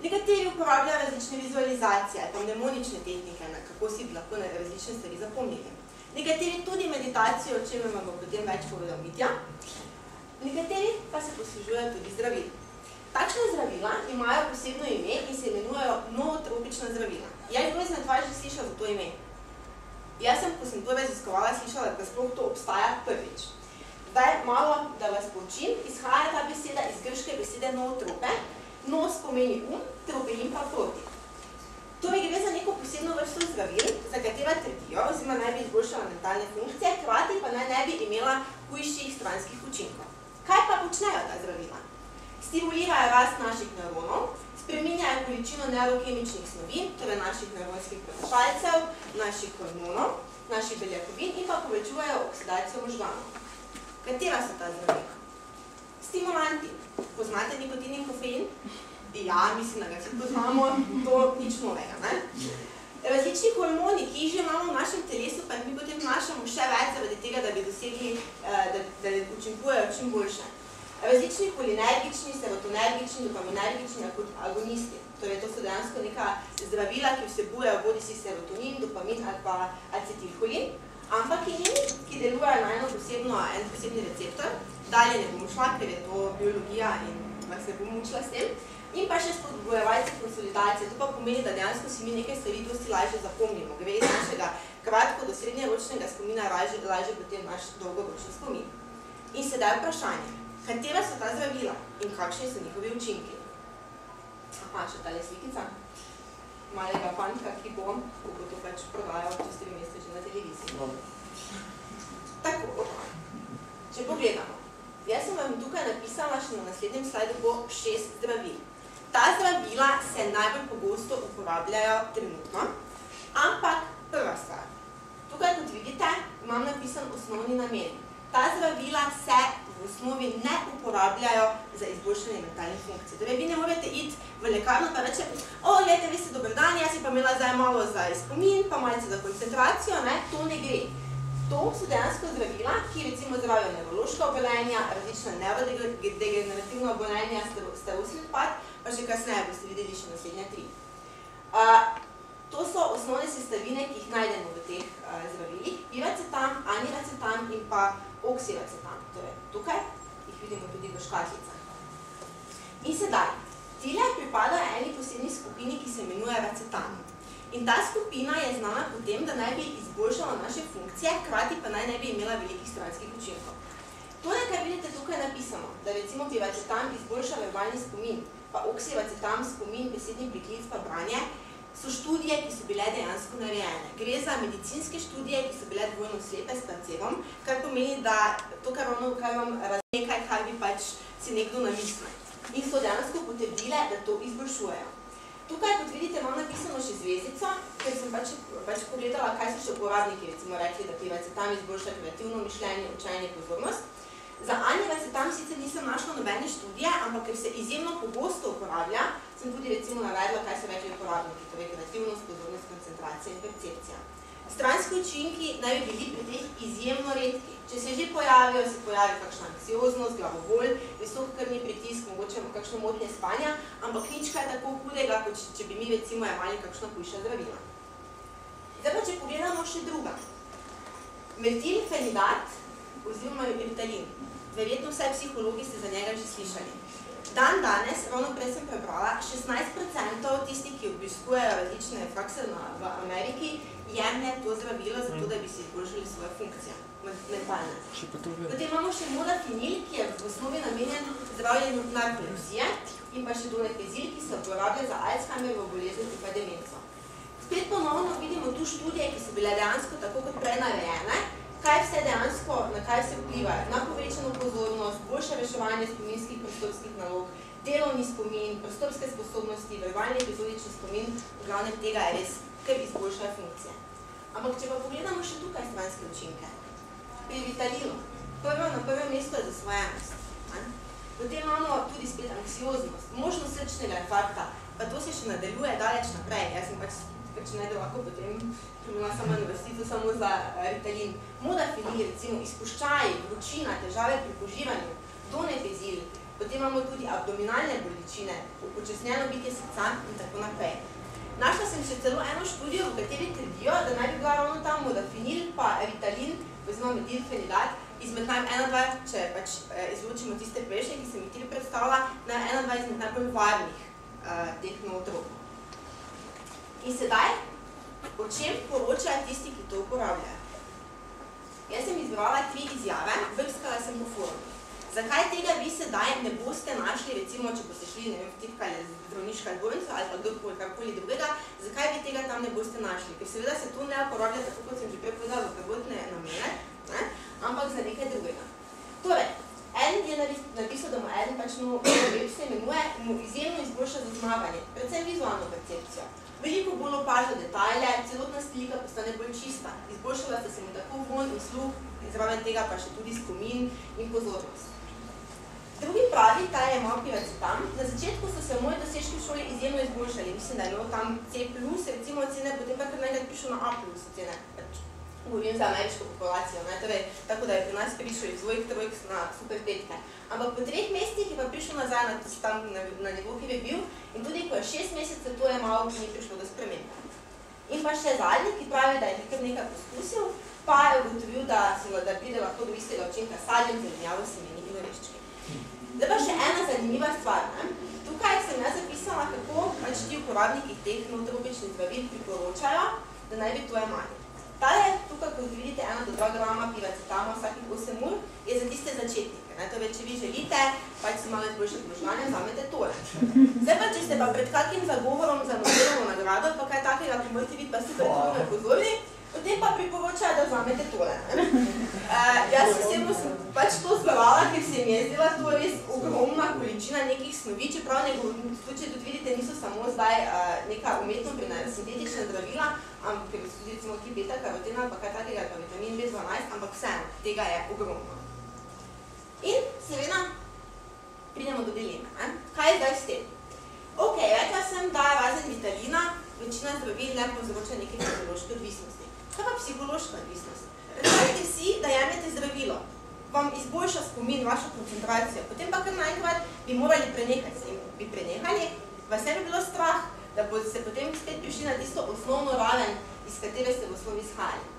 Nekateri uporabljajo različne vizualizacije, mnemonične tehnike, kako si bi lahko različne stvari zapomnili. Nekateri tudi meditacijo, o čemer vam bo potem več povedal Mitja. Nekateri pa se poslužujejo tudi zdravil. Takšna zdravila imajo posebno ime in se imenujejo nootropična zdravila. Je kdo izmed vas že slišal za to ime? Jaz sem, ko sem to raziskovala, slišala, da sploh to obstaja prvič. Zdaj, malo, da vas poučim, izhaja ta beseda iz grške besede nootrope. Nos pomeni tropelin pa proti. Torej gre za neko posebno vrsto zdravil, za katera trdijo, oziroma naj bi izboljšala mentalne funkcije, hkrati pa naj ne bi imela hujših stranskih učinkov. Kaj pa počnejo ta zdravila? Stimulirajo rast naših nevronov, spreminjajo količino neurokemičnih snovi, torej naših nevronskih protopalcev, naših hormonov, naših beljakovin in pa povečujejo oksidacijo možganov. Katera so ta zdravila? Stimulanti. Poznate nikotin in kofein? Ja, mislim, da ga vsi poznamo, to nič novega, ne? Različni hormoni, ki jih že imamo v našem telesu, pa jih mi potem vnašamo še več zaradi tega, da bi dosegli, da učinkujejo čim boljše. Različni kolinergični, serotonergični, dopaminergični agonisti. Torej, to so dejansko neka zdravila, ki vsebujejo bodisi serotonin, dopamin ali pa acetilholin, amfakinin, ki delujejo na en posebni receptor. Dalje ne bom šla, ker je to biologija in vas ne bom mučila s tem. In pa še spodbujevalci konsolidacije. To pa pomeni, da dejansko si mi nekaj stvari dosti lažje zapomnimo. Gre iz našega kratko do srednjeročnega spomina lažje potem naš dolgoročni spomin. In sedaj vprašanje. Katera so ta zdravila in kakšni so njihovi učinki? Aha, še tale slikica malega fantka, ki bo, ko bo to pač prodajal čez 3 mesece že na televiziji. Tako, če pogledamo. Jaz sem vam tukaj napisala še na naslednjem slajdu bo 6 zdravil. Ta zdravila se najbolj pogosto uporabljajo trenutno, ampak prva stvar. Tukaj, kot vidite, imam napisan osnovni namen. Ta zdravila se v osnovi ne uporabljajo za izboljšanje mentalnih funkcij. Torej, vi ne morete iti v lekarno pa reči, gledajte, vi ste dober dan, jaz si pa imela zdaj malo za spomin, pa malce za koncentracijo, ne, to ne gre. To so dejansko zdravila, ki recimo zdravijo nevrološka obolenja, različna nevrodegenerativna obolenja, starostni odpad, pa še kasneje boste videli še naslednje 3. To so osnovne sestavine, ki jih najdemo v teh zdravilih, piracetam, aniracetam in pa oksiracetam. Torej, tukaj jih vidimo tudi v škatlicah. In sedaj, tile pripadajo eni posebni skupini, ki se imenuje racetam. In ta skupina je znana potem, da naj bi izboljšala naše funkcije, hkrati pa naj ne bi imela velikih stranskih učinkov. To, kar vidite tukaj napisano, da recimo piracetam izboljša verbalni spomin, pa oksiracetam spomin, besedni priklic pa branje, so študije, ki so bile dejansko narejene. Gre za medicinske študije, ki so bile dvojno slepe s placebom, kar pomeni, da to, kar vam nekaj, kar bi pač si nekdo namislil. In so dejansko potrdile, da to izboljšujejo. Tukaj, kot vidite, imam napisano še zvezdico, ker sem pač pogledala, kaj so še uporabniki recimo rekli, da piracetam izboljša kreativno mišljenje, učenje, pozornost. Za aniracetam sicer nisem našla nobene študije, ampak ker se izjemno pogosto uporablja, sem tudi recimo navedla, kaj so rekli uporabniki, torej kreativnost, pozornost, koncentracija in percepcija. Stranski učinki naj bi bili pri teh izjemno redki. Če se že pojavijo, se pojavi kakšna anksioznost, glavobolj, visok krvni pritisk, mogoče kakšno motnje spanja, ampak nič kaj tako hudega, kot če bi mi recimo jemali kakšna hujša zdravila. Zdaj pa, če pogledamo še druga. Metilfenidat oziroma Ritalin. Verjetno vse psihologi ste za njega že slišali. Dan danes, ravno prej sem prebrala, 16% tistih, ki obiskujejo različne fakse v Ameriki, jemlje to zdravilo zato, da bi si izboljšali svoje funkcije, mentalne. Potem imamo še modafinil, ki je v osnovi namenjen zdravljenju narkolepsije in pa še donepezil, ki se uporablja za Alzheimerjevo bolezen in pa demenco. Spet ponovno vidimo tu študije, ki so bile dejansko tako kot prej narejene, kaj vse dejansko, na kaj se vplivajo, na povečano pozornost, boljše reševanje spominskih prostorskih nalog, delovni spomin, prostorske sposobnosti, verbalni epizodični spomin, v glavnem tega je res, ker izboljšajo funkcije. Ampak če pa pogledamo še tukaj stranske učinke. Pri Ritalinu, na prvem mestu je zasvojenost. Potem imamo tudi spet anksioznost, možnost srčnega infarkta, pa to se še nadaljuje daleč naprej. Jaz sem pač ne da lahko potem imela samo investicijo samo za Ritalin. Modafinil, recimo izpuščaji, vročina, težave pri poživanju, donepezil, potem imamo tudi abdominalne bolečine, upočasnjeno bitje srca in tako naprej. Našla sem še celo eno študijo, v kateri trdijo, da naj bi bila ravno ta modafinil pa Ritalin, oziroma metilfenidat, izmed če pač izločimo tiste prejšnje, ki sem jih tudi predstavila, ena izmed najbolj varnih teh nootropov. In sedaj, o čem poročajo tisti, ki to uporabljajo? Jaz sem izbrala 3 izjave, brskala sem po forumu. Zakaj tega vi sedaj ne boste našli, recimo, če boste šli, ne vem, vtipkali zdravniška zbornica ali pa kdorkoli, karkoli drugega, zakaj vi tega tam ne boste našli? Ker seveda se to ne uporablja, tako kot sem že prej povedala, v prvotne namene, ampak za nekaj drugega. Torej, en je etično web se imenuje, mu izjemno izboljša zaznavanje, predvsem vizualno percepcijo. Veliko bolj opaža detajle, celotna slika postane bolj čista, izboljšala sta se mu tako von in sluh, zraven tega pa še tudi spomin in pozornost. Drugi pravi, ta je malo piracitam, na začetku so se moji dosežki v šoli izjemno izboljšali, mislim, da je imel tam C+, recimo ocene, potem pa kar nekaj prišel na A+, ocene. Govorim za ameriško populacijo, ne? Torej, tako da je pri nas prišel iz dvojk, trojk na super petke. Ampak po 3 mesecih je pa prišel nazaj na nivo, ki je bil, in tudi ko je 6 mesecev, to je malo, ki ni prišlo do spremembe. In pa še zadnji, ki pravi, da je kar nekaj poskusil, pa je ugotovil, da pride lahko do istega učinka sadjem, zelenjavo, semeni in oreščki. Zdaj pa še ena zanimiva stvar. Ne? Tukaj sem jaz zapisala, kako ti uporabniki teh nootropičnih zdravil priporočajo, da naj bi to jemali. Tale, tukaj, kot vidite, 1 do 2 grama piracetama vsakih 8 ur, je za tiste začetnike. Ne? Torej, če vi želite, pač si malo izboljšati možganje, vzamete tole. Zdaj pa, če ste pa pred kakim zagovorom za Nobelovo nagrado, pa kaj takega, ko morate biti pa super zelo pozorni, potem pa priporočajo, da vzamete tole. Jaz osebno sem pač to zbrala, ker se mi je zdela to res ogromna količina nekih snovi, čeprav če tudi vidite, niso samo zdaj neka umetno sintetična zdravila, ker so tudi recimo ki beta-karotena, pa kaj takega, pa vitamin B12, ampak vseeno, tega je ogromno. In seveda pridemo do dileme. Kaj je zdaj s tem? Ok, rekla sem, da razen vitalina večina zdravil ne povzroča neke psihološke odvisnosti. Kaj pa psihološka odvisnost? Predstavite si, da jemljete zdravilo, vam izboljša spomin, vašo koncentracijo, potem pa kar naenkrat bi morali prenehati. Bi prenehali, vas ne bi bilo strah, da boste potem spet prišli na tisto osnovno raven, iz katere ste v osnovi izhajali.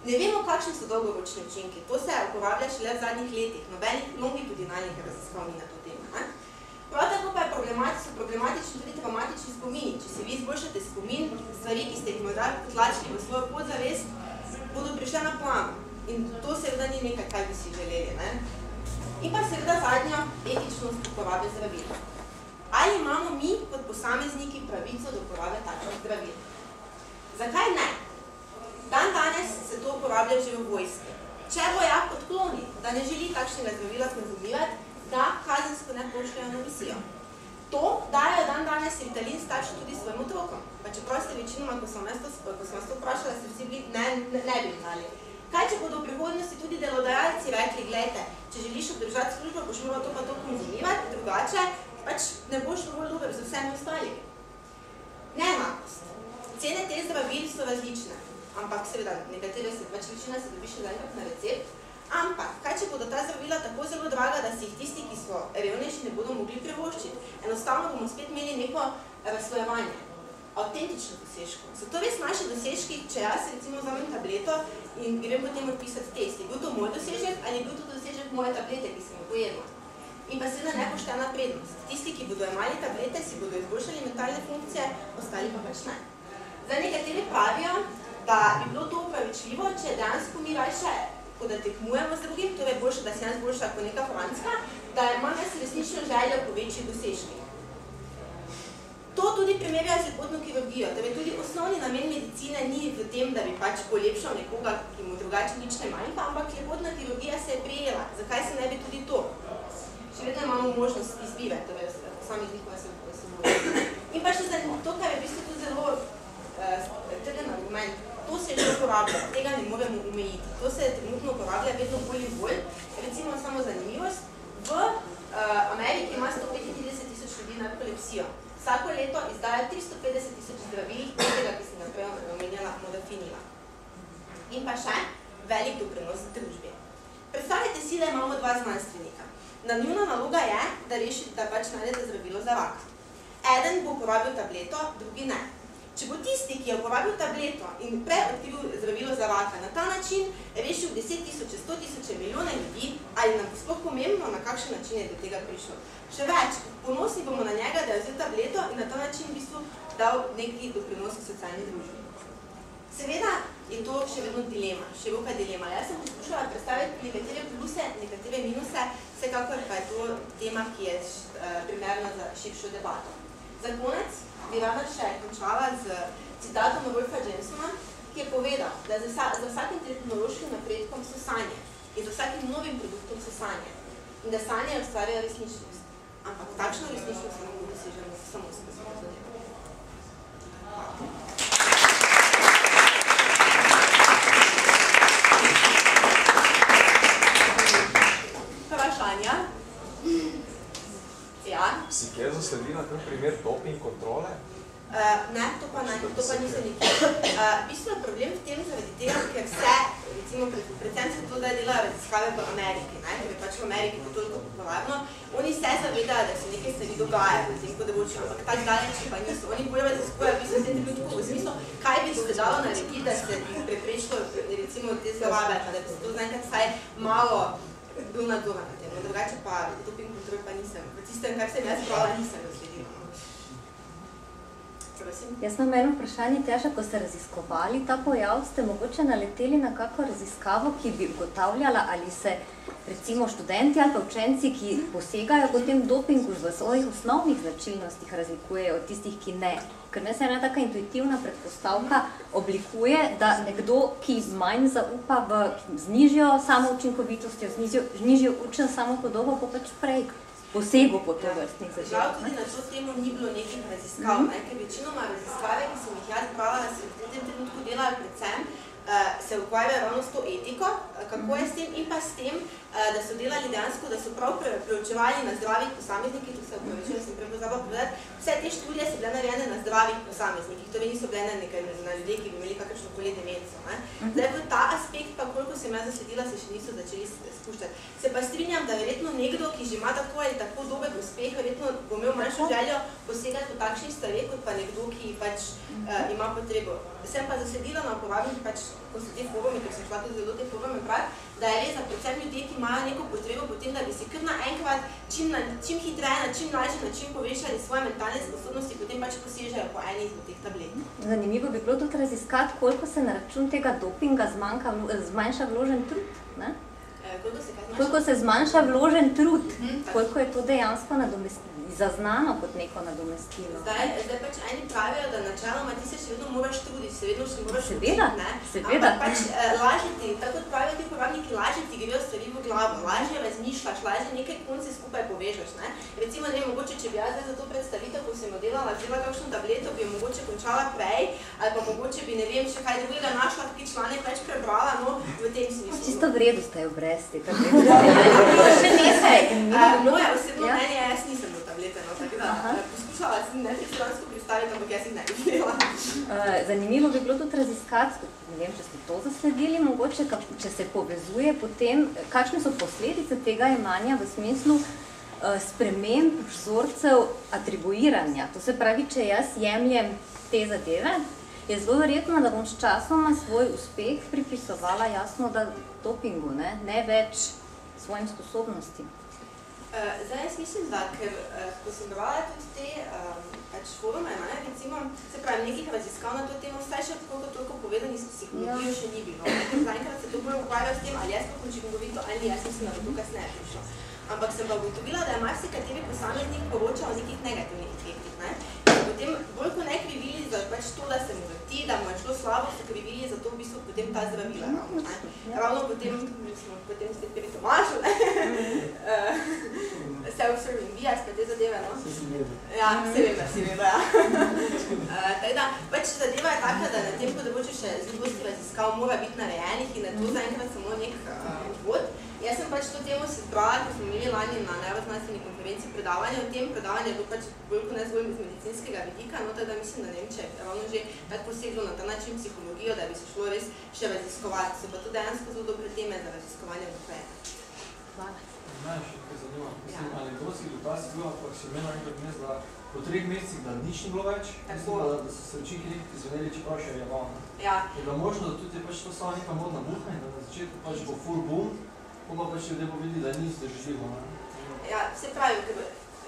Ne vemo, kakšni so dolgoročni učinki. To se uporablja šele v zadnjih letih. Nobenih longitudinalnih raziskav ni na to temo. Prav tako pa so problematični tudi traumatični spomini. Če si vi izboljšate spomin, stvari, ki ste jih morda potlačili v svojo podzavest, bodo prišle na plan. In to seveda ni nekaj, kaj bi si želeli. Ne? In pa seveda zadnja etičnost uporabe zdravil. Ali imamo mi kot posamezniki pravico do uporabe takšnih zdravil? Zakaj ne? Dan danes se to uporablja že v vojski. Če vojak odkloni, da ne želi takšnega zdravila konzumirati, da kazensko ne pošljajo na misijo. To dajo dan danes Ritalin starši tudi svojim otrokom. Pa čeprav ste večinoma, ko sem vas to vprašala, ste vsi bili, ne bi znali. Kaj, če bodo v prihodnosti tudi delodajalci rekli, gledajte, če želiš obdržati službo, boš moral to pa to konzumirati, drugače pač ne boš dovolj dober z vsemi ostalimi. Neenakost. Cene teh zdravil so različne, ampak seveda nekatere večina se dobi še zaenkrat na recept, ampak kaj, če bodo ta zdravila tako zelo draga, da si jih tisti, ki so revnejši, ne bodo mogli privoščiti. Enostavno bomo spet imeli neko razslojevanje, avtentično dosežko. So to res naši dosežki, če jaz recimo vzamem tableto in grem potem odpisati test. Je bil to moj dosežek ali je bil to dosežek moje tablete, ki sem jo pojedla? In pa seveda nepoštena prednost. Tisti, ki bodo imeli tablete, si bodo izboljšali mentalne funkcije, ostali pa pač ne. Zdaj nekateri pravijo, da bi bilo to upravičljivo, če dejansko mi rajše, ko da tekmujemo z drugim, torej boljše, da si jaz boljša kot neka Franska, da imam jaz resnično željo po večjih dosežkih. To tudi primerjajo z lepotno kirurgijo, torej tudi osnovni namen medicine ni v tem, da bi pač polepšal nekoga, ki mu drugače nič ne manjka, ampak lepotna kirurgija se je prijela. Zakaj se ne bi tudi to? Še vedno imamo možnost izbire, torej posameznikov se vodi. In pa še to, kar je v bistvu tudi zelo trden argument, to se že uporablja, tega ne moremo omejiti. To se trenutno uporablja vedno bolj in bolj. Recimo samo zanimivost, v Ameriki ima 135.000 ljudi narkolepsijo. Vsako leto izdaja 350.000 zdravil, tega, ki sem naprej omenjala, modafinila. In pa še velik doprinos družbi. Predstavljajte si, da imamo 2 znanstvenika. Njuna naloga je, da pač najdete zdravilo za rak. Eden bo uporabil tableto, drugi ne. Če bo tisti, ki je uporabil tableto in prej odkril zdravilo za raka, na ta način rešil 10.000, 100.000 milijone ljudi, ali nam sploh pomembno, na kakšen način je do tega prišel. Še več, ponosni bomo na njega, da je vzel tableto in na ta način v bistvu dal neki doprinos v socialni družbi. Seveda je to še vedno dilema, široka dilema. Jaz sem poskušala predstaviti nekatere pluse, nekatere minuse, vsekakor pa je to tema, ki je primerna za širšo debato. Za konec bi rada še končala z citatom Rolfa Jamesona, ki je povedal, da za vsakim tehnološkim napredkom so sanje in za vsakim novim produktom so sanje in da sanje ustvarjajo resničnost. Ampak takšno resnično se lahko dosežemo samo s zadevo. Vprašanja? Ja? Si kje zasledila ten primer doping kontrole? Ne, to pa nisem nikjer. V bistvu je problem v tem zaradi tega, ker se, recimo, predvsem se to, da delajo raziskave v Ameriki, ne, ker je pač v Ameriki to toliko popularno, oni se zavedajo, da se nekaj stvari dogaja v tem področju, ampak tak daleč pa niso. Oni bolj raziskujejo v bistvu v tem trenutku v smislu, kaj bi se dalo narediti, da se bi preprečilo, recimo, te zlorabe, da bi se to zaenkrat vsaj malo bil nadzor na tem. Drugače pa doping kontrol pa nisem. V tistem, kar sem jaz brala, nisem razsledila. Jaz imam eno vprašanje, Tjaša, ko ste raziskovali ta pojav, ste mogoče naleteli na kakšno raziskavo, ki bi ugotavljala, ali se recimo študenti ali pa učenci, ki posegajo po tem dopingu v svojih osnovnih značilnostih razlikujejo od tistih, ki ne. Ker me se ena taka intuitivna predpostavka oblikuje, da nekdo, ki manj zaupa z nižjo samoučinkovitostjo, z nižjo učen samopodobo, bo pač prej posegu po to vrstnih zadev. Žal tudi na to temo ni bilo nekih raziskav, ker večinoma raziskave, ki sem jih jaz brala, se v tem trenutku delajo predvsem, se ukvarjajo ravno s to etiko, kako je s tem in pa s tem, da so delali dejansko, da so prav preučevali na zdravih posameznikih, to se upravičujem, sem prepozabila povedati, vse te študije so bile narejene na zdravih posameznikih, torej niso bile na ljudje, ki bi imeli kakršnokoli demenco. Zdaj, v ta aspekt pa, koliko sem jaz zasledila, se še niso začeli spuščati. Se pa strinjam, da verjetno nekdo, ki že ima tako ali tako dober uspeh, verjetno bo imel manjšo željo posegati po takšnih stvareh, kot pa nekdo, ki pač ima potrebo. Sem pa zasledila na uporabnih, pač, ko so te forume, ker sem šla tudi zelo te forume brati, da je res za predvsem ljudje, ki imajo neko potrebo potem, da bi si kar naenkrat čim hitreje, na čim lažji način povečali svoje mentalne sposobnosti, potem pač posežejo po eni izmed teh tablet. Zanimivo bi bilo tudi raziskati, koliko se na račun tega dopinga zmanjša vložen trud, ne? Koliko se zmanjša vložen trud, koliko je to dejansko zaznano kot neko nadomestilo. Zdaj pač eni pravijo, da načeloma ti se še vedno moraš truditi, se vedno še moraš učiti, ne? Ampak pač lažje ti, tako kot pravijo ti uporabniki, lažje ti grejo stvari v glavo, lažje razmišljaš, lažje nekaj konce skupaj povežeš, ne? Recimo, ne vem, mogoče, če bi jaz zdaj za to predstavitev, ko sem jo delala, vzela kakšno tableto, bi jo mogoče končala prej, ali pa mogoče bi, ne vem, še kaj drugega našla, taki članek več prebrala, no, v tem smislu. Čisto v redu ste jo brez te tablete. Še nekaj. Moje osebno mnenje, jaz nisem do tablete, no, tako da poskušala sem nefičeransko predstaviti, ampak jaz jih ne bi delala. Zanimivo bi bilo tudi raziskati, ne vem, če ste to zasledili, mogoče, če se povezuje potem, kakšne so posledice tega imanja v smislu sprememb vzorcev atribuiranja. To se pravi, če jaz jemljem te zadeve, je zelo verjetno, da bom s časoma svoj uspeh pripisovala jasno, da dopingu, ne več svojim sposobnostim. Zdaj, jaz mislim, da, ker ko sem brala tudi te forume, recimo, se pravi, nekih raziskav na to temo, vsaj še toliko povedanih s psihologijo še ni bilo. Ker zaenkrat se to bolj ukvarjajo s tem, ali jaz pa učinkovito, ali jaz mislim, da bo to kasneje prišlo. Ampak sem pa ugotovila, da je marsikateri posameznik poročal o nekih negativnih efektih, ne? In potem bolj ko ne krivili za pač to, da se mu vrti, da mu je šlo slabo, so krivili za to v bistvu potem ta zdravila. Ravno potem smo potem spet pri Tomažu, self-serving bias, pa te zadeve, no? Ja, se vem, ja. Tako da, pač zadeva je taka, da na tem področju še zlosti raziskav mora biti narejenih in na to zaenkrat samo nek vod. Jaz sem pač to temo se zbrala, ko smo imeli lani na neuroznanstveni konferenciji predavanje o tem. Predavanje je bilo pač bolj kot ne zvolj iz medicinskega vidika, no teda mislim, da ne vem, če je ravno že tako poseglo na ta način psihologijo, da bi se šlo res še raziskovati. So pa to dejansko zelo dobre teme za raziskovanje naprej. Hvala. Ne, še kaj zanima. Mislim, anekdotski dokaz je bil, ampak še imeno enkrat vmes, da po 3 mesecih, da nič ni bilo več, mislim, da so se učinki nekaj izveneli, čeprav še je javno. Ja. Je da možno, da tudi je pač to samo neka modna muha in da na začetku pač bo full boom, pa pač ljudje bo videli, da ni zdržljivo. Ja, se pravi,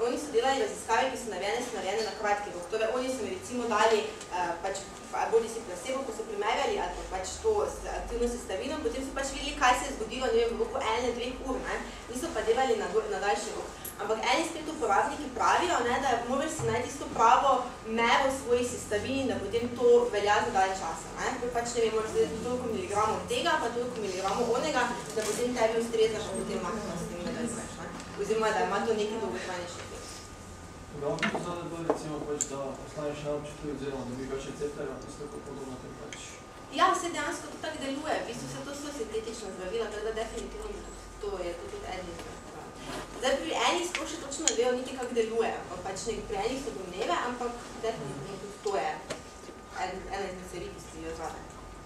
oni so delali raziskave, ki so narejene na kratki rok. Torej, oni so mi recimo dali pač bodi si placebo, ko so primerjali, ali pač to aktivno sestavino, potem so pač videli, kaj se je zgodilo, ne vem, v roku 1-2 ur, ne? Niso pa delali na daljši rok. Ampak eni spet uporabniki pravijo, ne, da moraš si najti tisto pravo mero svojih sestavin, da potem to velja za dalj časa. Ne? Pač ne vem, moraš zdaj toliko miligramov tega, pa toliko miligramov onega, da potem tebi ustreza, pa potem lahko s tem nadaljuješ. Oziroma, da ima to neki dolgotrajnejši efekt. Program bi pozadaj bilo recimo pač, da ostaneš na občutljiv oziroma da bi več receptorja, to je tako podobno tem pač. Ja, vse dejansko to tako deluje, v bistvu se to so sintetična zdravila, tako da definitivno to je tudi eni. Zdaj pri enih sploh še točno ne vejo niti kako deluje, pač pri enih so domneve, ampak definitivno tudi to je ena izmed serij, ki si jo zvane.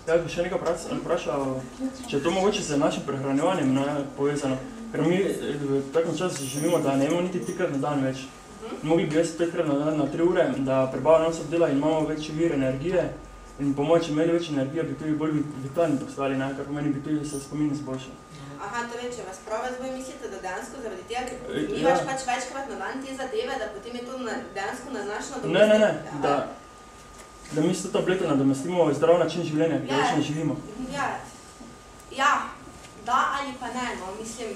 Ja, bi še nekaj vprašal, če je to mogoče z našim prehranjevanjem povezano, ker mi v takem času živimo, da ne imamo niti 3-krat na dan več. Mogli bi jaz 5-krat na dan na 3 ure, da prebava non-stop dela in imamo več vir energije in po mojem, če imeli več energije, bi tudi bolj vitalni postali, kar pomeni bi tudi se spomin izboljšal. Aha, torej, če vas prav razvoj mislite, da dejansko zaradi tega, ker konzumivaš pač večkrat na dan te zadeve, da potem je to dejansko naznačno domestiti? Ne, da mi s to tableto nadomestimo zdrav način življenja, ki več ne živimo. Ja, da ali pa ne, no, mislim,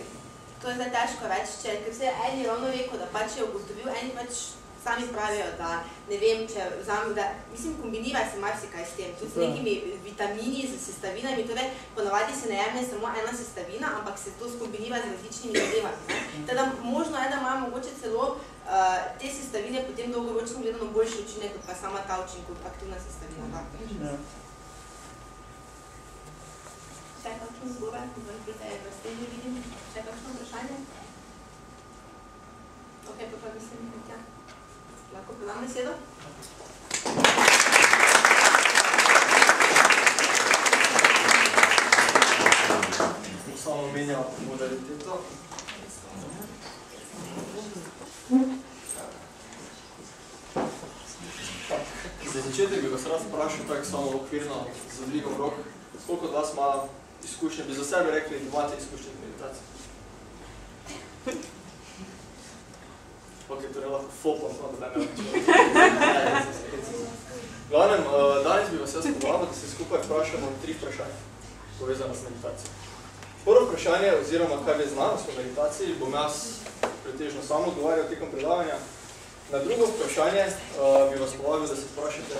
to je zdaj težko reči, ker vse eni ravno veko, da pač je ugotovil, eni pač sami pravijo, da ne vem, če vzamem, da, mislim, kombinira se marsikaj s tem, tudi s nekimi vitamini, z sestavinami, torej ponovadi se ne jemlje samo ena sestavina, ampak se to skombinira z različnimi zadevami. Teda možno je, da ima mogoče celo te sestavine potem dolgoročno gledano boljši učinek, kot pa sama ta aktivna sestavina. Še kakšno zgove? Vrstežni vidim. Še kakšno vprašanje? Ok, pa mislim, ja. Lahko predam besedo? Samo menjal modaliteto. Za začetek bi vas rad vprašal tako samo okvirno z dvigom rok. Koliko od vas ima izkušnje, bi za sebe rekli, da imate izkušnje z meditacijo? Ok, torej lahko fopam, da ne Glavnem, danes bi vas jaz povabil, da se skupaj vprašamo 3 vprašanja, povezana s meditacijo. Prvo vprašanje, oziroma kaj je znanost o meditaciji, bom jaz pretežno samo odgovarjal tekom predavanja. Na drugo vprašanje bi vas povabil, da se vprašate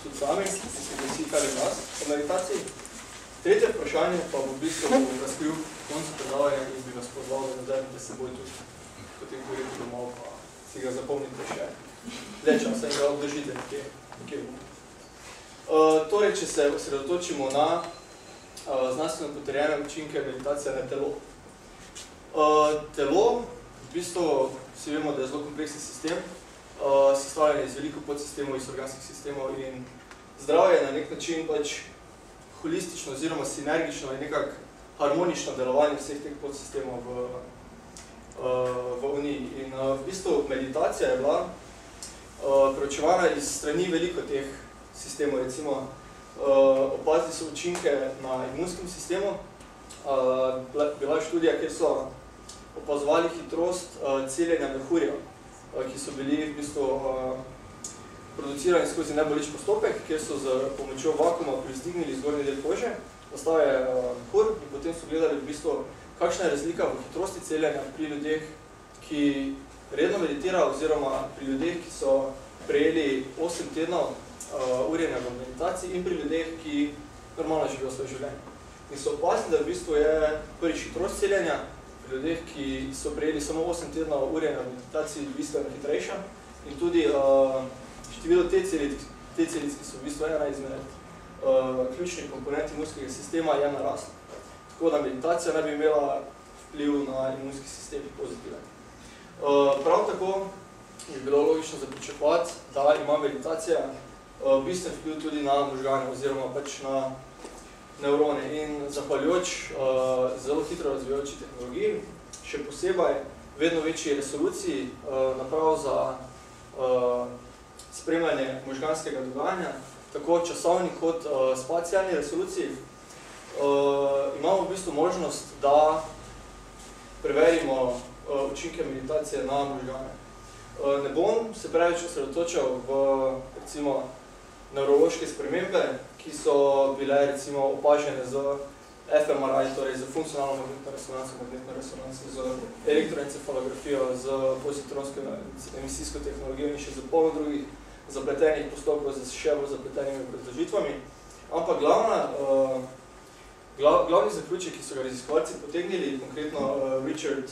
tudi sami, da se glasi kaj je nas o meditaciji. Tretje vprašanje pa bo v bistvu razkril koncu predavanja in bi vas pozval, da nazadnje se boj tudi potem govoriti domov, pa si ga zapomnite še le časa in ga obdržite nekje. Torej, če se osredotočimo na znanstveno potrjene učinke meditacije na telo. Telo, v bistvu vsi vemo, da je zelo kompleksni sistem, sestavljen iz veliko podsistemov, iz organskih sistemov in zdravje je na nek način pač holistično oziroma sinergično in nekako harmonično delovanje vseh teh podsistemov v Uniji. In v bistvu meditacija je bila preučevana iz strani veliko teh sistemov. Recimo, opazili so učinke na imunskem sistemu. Bila je študija, kjer so opazovali hitrost celjenja mehurjev, ki so bili v bistvu producirani skozi neboleč postopek, kjer so z pomočjo vakuma privzdignili zgornji del kože, nastal je mehur in potem so gledali v bistvu, kakšna je razlika v hitrosti celjenja pri ljudeh, ki redno meditirajo, oziroma pri ljudeh, ki so prejeli 8 tednov urjenja v meditaciji in pri ljudeh, ki normalno živijo svoje življenje. In so opazili, da v bistvu je prvič hitrost celjenja pri ljudeh, ki so prejeli samo 8 tednov urjenja v meditaciji bistveno hitrejša in tudi število te celic, ki so v bistvu ena izmed ključnih komponent imunskega sistema, je naraslo. Tako da meditacija ne bi imela vpliv na imunski sistem pozitiven. Prav tako je bilo logično zapričakovati, da ima meditacija bistven vpliv tudi na možgane oziroma pač na nevrone. In zahvaljujoč zelo hitro razvijajoči tehnologiji, še posebej vedno večji resoluciji naprav za spremljanje možganskega dogajanja, tako časovni kot spacialni resoluciji, imamo v bistvu možnost, da preverimo učinke meditacije na možgane. Ne bom se preveč osredotočal v recimo nevrološke spremembe, ki so bile recimo opažene z fMRI, torej z funkcionalno magnetno resonanco, z elektroencefalografijo, z pozitronsko emisijsko tehnologijo in še z polno drugih zapletenih postopkov z še bolj zapletenimi obrazložitvami. Ampak glavni zaključek, ki so ga raziskovalci potegnili, konkretno Richard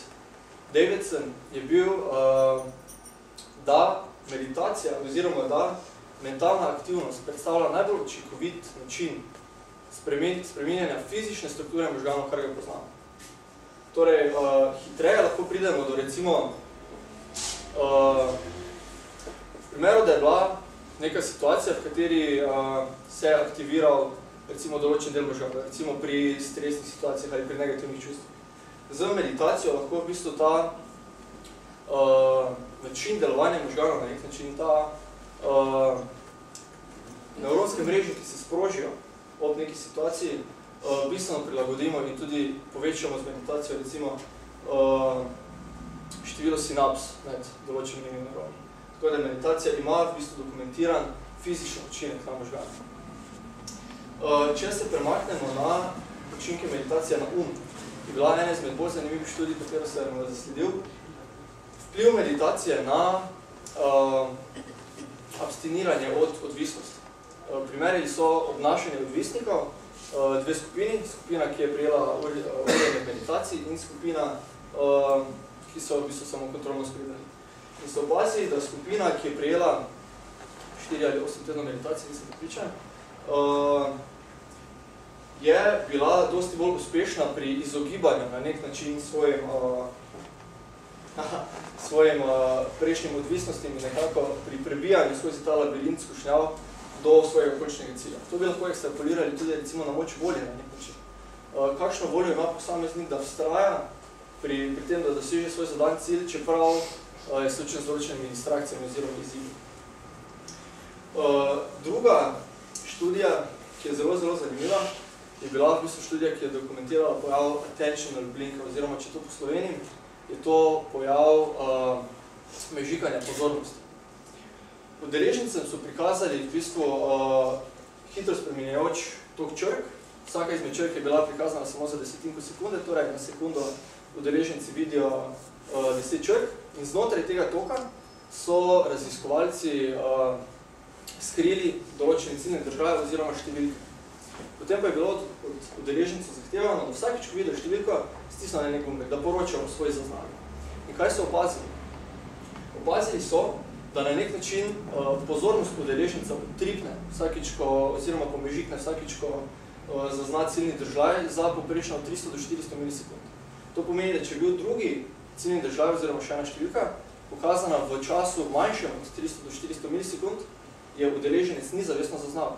Davidson, je bil, da meditacija oziroma da mentalna aktivnost predstavlja najbolj učinkovit način spreminjanja fizične strukture možganov, kar ga poznamo. Torej, hitreje lahko pridemo do recimo v primeru, da je bila neka situacija, v kateri se je aktiviral recimo določen del možganov, recimo pri stresnih situacijah ali pri negativnih čustvih. Z meditacijo lahko v bistvu ta način delovanja možganov, na nek način ta nevronske mreže, ki se sprožijo ob neki situaciji, bistveno prilagodimo in tudi povečamo z meditacijo recimo število sinaps med določenimi nevroni. Tako da meditacija ima v bistvu dokumentiran fizični učinek na možgane. Če se premaknemo na učinke meditacije na je bila ena izmed bolj zanimivih študij, katero sem zasledil. Vpliv meditacije na abstiniranje od odvisnosti. Primerili so obnašanje odvisnikov, dve skupini, skupina, ki je prijela urejene meditacij in skupina, ki so v bistvu samo kontrolno spremljali. In so opazili, da skupina, ki je prijela 4 ali 8 tednov meditacije, nisem pripričan, je bila dosti bolj uspešna pri izogibanju na nek način svojim prejšnjim odvisnostim in nekako pri prebijanju skozi ta labirint skušnjav do svojega končnega cilja. To bi lahko ekstrapolirali tudi recimo na moč volje na nek način. Kakšno voljo ima posameznik, da vztraja pri tem, da doseže svoj zadan cilj, čeprav je slučen z določenimi distrakcijami oziroma izzivi. Druga študija, ki je zelo zanimiva, je bila v bistvu študija, ki je dokumentirala pojav attentional blinka, oziroma če to poslovenim, je to pojav mežikanja pozornosti. Udeležencem so prikazali v bistvu hitro spreminjajoč tok črk. Vsaka izmed črk je bila prikazana samo za desetinku sekunde, torej na sekundo udeleženci vidijo 10 črk in znotraj tega toka so raziskovalci skrili določene ciljne države oziroma številke. Potem pa je bilo od udeležencev zahtevano, da vsakič, ko vidijo številko, stisnejo na nek gumbek, da poročajo o svoji zaznavi. In kaj so opazili? Opazili so, da na nek način pozornost udeleženca tripne vsakič, oziroma pomežikne vsakič, ko zazna ciljni držaj za poprečno od 300 do 400 milisekund. To pomeni, da če je bil drugi ciljni držaj oziroma še ena številka pokazana v času manjšem od 300 do 400 milisekund, je udeleženec ni zavestno zaznal.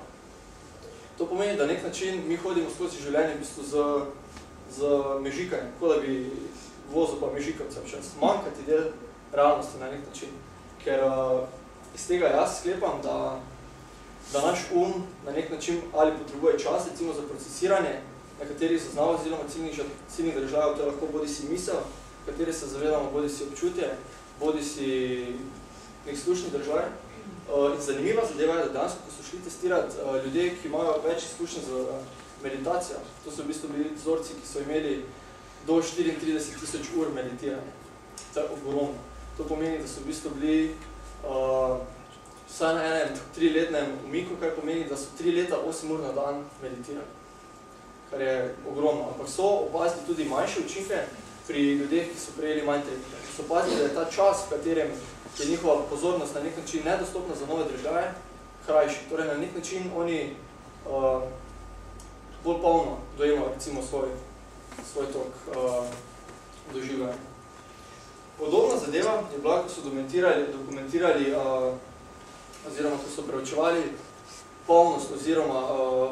To pomeni, da nek način mi hodimo skozi življenje v bistvu z mežikanjem, tako da bi vozil pa mežikal cel čas. Manjkati del realnosti na nek način. Ker iz tega jaz sklepam, da naš na nek način ali potrebuje čas, recimo za procesiranje nekaterih zaznav oziroma ciljnih držav, to je lahko bodi si misel, kateri se zavedamo, bodi si občutje, bodi si nek slušni držaj. In zanimiva zadeva je, da danes, ko so šli testirati ljudje, ki imajo več izkušnje z meditacijo, to so v bistvu bili vzorci, ki so imeli do 34,000 ur meditiranja. To je ogromno. To pomeni, da so v bistvu bili vsaj na enem 3-letnem umiku, kar pomeni, da so 3 leta 8 ur na dan meditirali. Kar je ogromno. Ampak so opazili tudi manjše učinke pri ljudeh, ki so prejeli manj treninga. So opazili, da je ta čas, v katerem je njihova pozornost na nek način nedostopna za nove države, krajši. Torej, na nek način oni bolj polno dojemajo recimo svoj tok doživljanja. Podobna zadeva je bila, ko so dokumentirali oziroma ko so preučevali polnost oziroma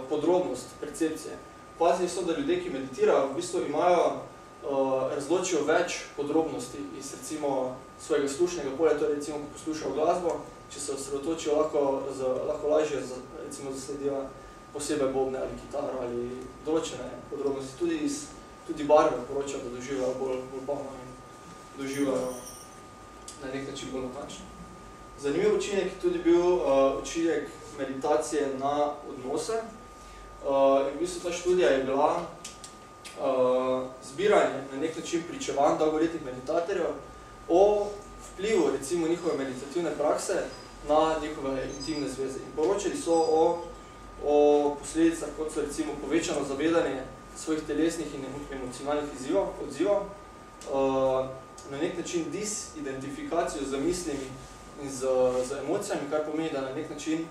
podrobnost percepcije. Pazili so, da ljudje, ki meditirajo, v bistvu imajo razločijo več podrobnosti iz recimo svojega slušnega polja, torej recimo, ko poslušajo glasbo, če se osredotočijo, lahko lažje recimo zasledijo posebej bobne ali kitaro ali določene podrobnosti. Tudi barve poročajo, da doživljajo bolj polno in doživljajo na nek način bolj natančno. Zanimiv učinek je tudi bil učinek meditacije na odnose. In v bistvu ta študija je bila zbiranje na nek način pričevanj dolgoletnih meditatorjev o vplivu recimo njihove meditativne prakse na njihove intimne zveze. In poročali so o posledicah, kot so recimo povečano zavedanje svojih telesnih in emocionalnih odzivov, na nek način disidentifikacijo z mislimi in z emocijami, kar pomeni, da na nek način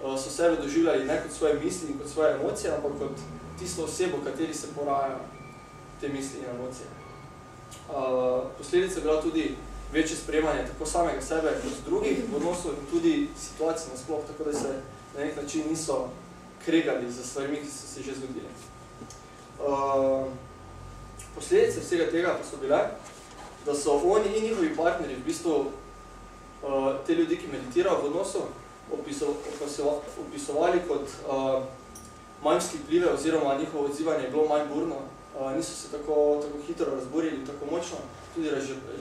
so sebe doživljali ne kot svoje misli in kot svoje emocije, ampak kot tisto osebo, v kateri se porajajo te misli in emocije. Posledica je bila tudi večje sprejemanje tako samega sebe kot drugih v odnosu in tudi situacij nasploh, tako da se na nek način niso kregali za stvarmi, ki so se že zgodili. Posledice vsega tega pa so bile, da so oni in njihovi partnerji v bistvu te ljudi, ki meditirajo v odnosu, opisovali kot manj vzkipljive oziroma njihovo odzivanje je bilo manj burno, niso se tako hitro razburili, tako močno, tudi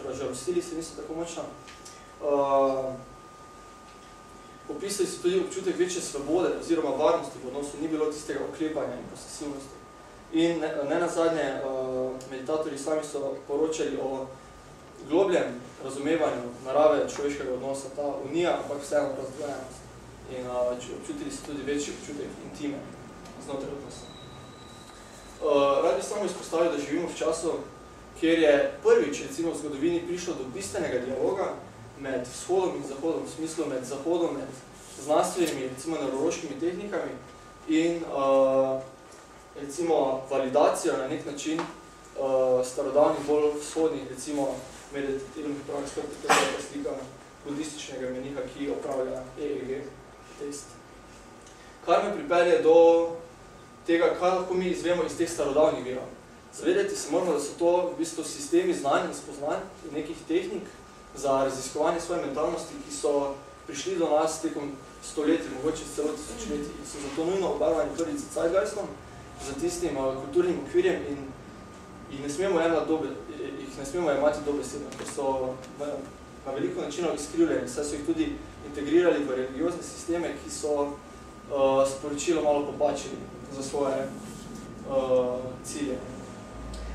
razžalostili se niso tako močno. Opisali so tudi občutek večje svobode oziroma varnosti v odnosu, ni bilo tistega oklepanja in posesivnosti. In ne nazadnje, meditatorji sami so poročali o globljem razumevanju narave človeškega odnosa, ta unija, ampak vseeno razdvojenost. In občutili so tudi večji občutek intime znotraj odnosa. Rad bi samo izpostavil, da živimo v času, kjer je prvič recimo v zgodovini prišlo do bistvenega dialoga med vzhodom in zahodom, v smislu med zahodom, med znanstvenimi, recimo neurološkimi tehnikami in recimo validacijo na nek način starodavnih, bolj vzhodnih, recimo meditativnih praks, kot je slika budističnega meniha, ki opravlja EEG test. Kar me pripelje do tega, kaj lahko mi izvemo iz teh starodavnih virov. Zavedati se moramo, da so to v bistvu sistemi znanj in spoznanj in nekih tehnik za raziskovanje svoje mentalnosti, ki so prišli do nas tekom stoletij, mogoče celo tisočletij, in so zato nujno obarvani prvi z zeitgeistom, za tistim kulturnim okvirjem in jih ne smemo jemati dobesedno, ker so na veliko načinov izkrivljeni, saj so jih tudi integrirali v religiozne sisteme, ki so sporočilo malo popačili za svoje cilje.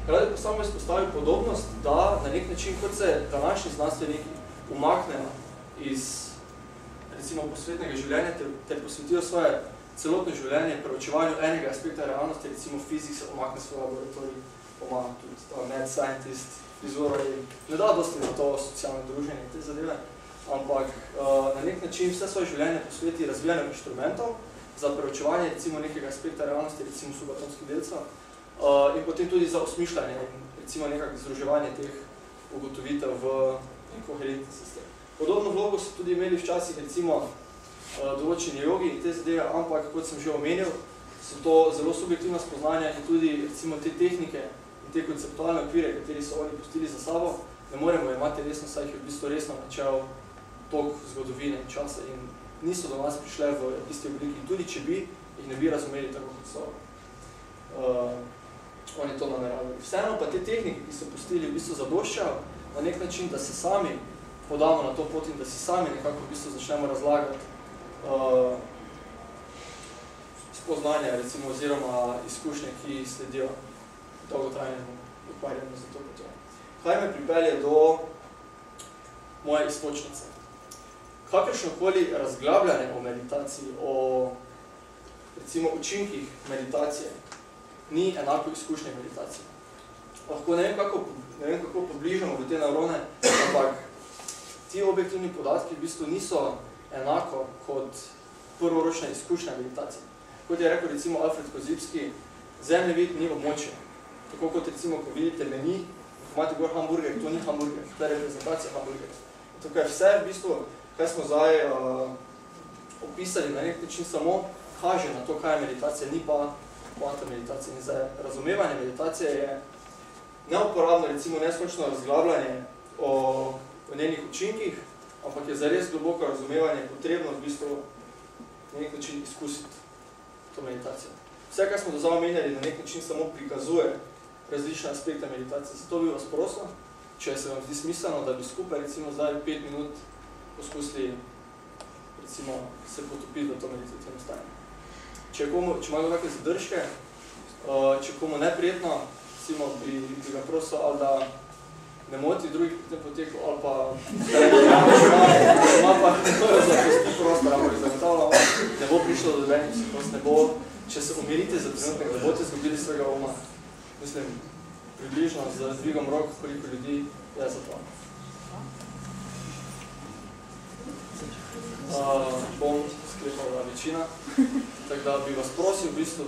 Radi pa samo izpostavil podobnost, da na nek način, kot se današnji znanstveniki umaknejo iz recimo posvetnega življenja ter posvetijo svoje celotno življenje preučevanju enega aspekta realnosti, recimo fizik se umakne svoj laboratorij, pomaga tudi mad scientist, frizura in ne da dosti na to socialno druženje in te zadeve, ampak na nek način vse svoje življenje posveti razvijanju inštrumentov za preučevanje recimo nekega aspekta realnosti, recimo subatomskih delcev, in potem tudi za osmišljanje in recimo nekako združevanje teh ugotovitev v koherentni sistem. Podobno vlogo so tudi imeli včasih recimo določeni jogi in te zadeve, ampak kot sem že omenil, so to zelo subjektivna spoznanja in tudi recimo te tehnike in te konceptualne okvire, kateri so oni pustili za sabo, ne moremo imati resno, saj jih je v bistvu resno načel tok zgodovine in časa in niso do nas prišle v isti obliki. In tudi če bi, jih ne bi razumeli tako, kot so oni to nameravali. Vseeno pa te tehnike, ki so pustili, v bistvu zadoščajo na nek način, da se sami podamo na to pot in da si sami nekako v bistvu začnemo razlagati spoznanja, recimo, oziroma izkušnje, ki sledijo dolgotrajnemu ukvarjanju za to potjo. Kaj me pripelje do moje istočnice? Kakršnokoli razglabljanje o meditaciji, o recimo učinkih meditacije, ni enako izkušnje meditacije. Lahko ne vem, kako pobližamo v te nevrone, ampak ti objektivni podatki v bistvu niso enako kot prvoročna izkušnja meditacije. Kot je rekel recimo Alfred Kozipski, zemljevid ni območje. Tako kot recimo, ko vidite meni, ko imate gor hamburger, to ni hamburger, to je reprezentacija hamburgerja. Tukaj je vse v bistvu, kaj smo zdaj opisali na nek način samo kaže na to, kaj je meditacija, ni pa poanta meditacije. In za razumevanje meditacije je neuporabno, recimo neskončno razglabljanje o njenih učinkih, ampak je za res globoko razumevanje potrebno v bistvu na nek način izkusiti to meditacijo. Vse, kar smo do zdaj omenjali, na nek način samo prikazuje različne aspekte meditacije. Zato bi vas prosil, če se vam zdi smiselno, da bi skupaj recimo zdaj 5 minut poskusili recimo se potopiti v to meditativno stanje. Če imajo kakve zadržke, če komu neprijetno, recimo bi ga prosil, ali da ne moti drugih pri tem poteku, ali pa ima pa zapusti prostor, ampak zagotavljamo, ne bo prišlo do dobenih psihoz, ne bo, če se umirite za trenutek, da boste izgubili svojega uma. Mislim, približno z dvigom rok, koliko ljudi je za to. večina. Tako da bi vas prosil v bistvu,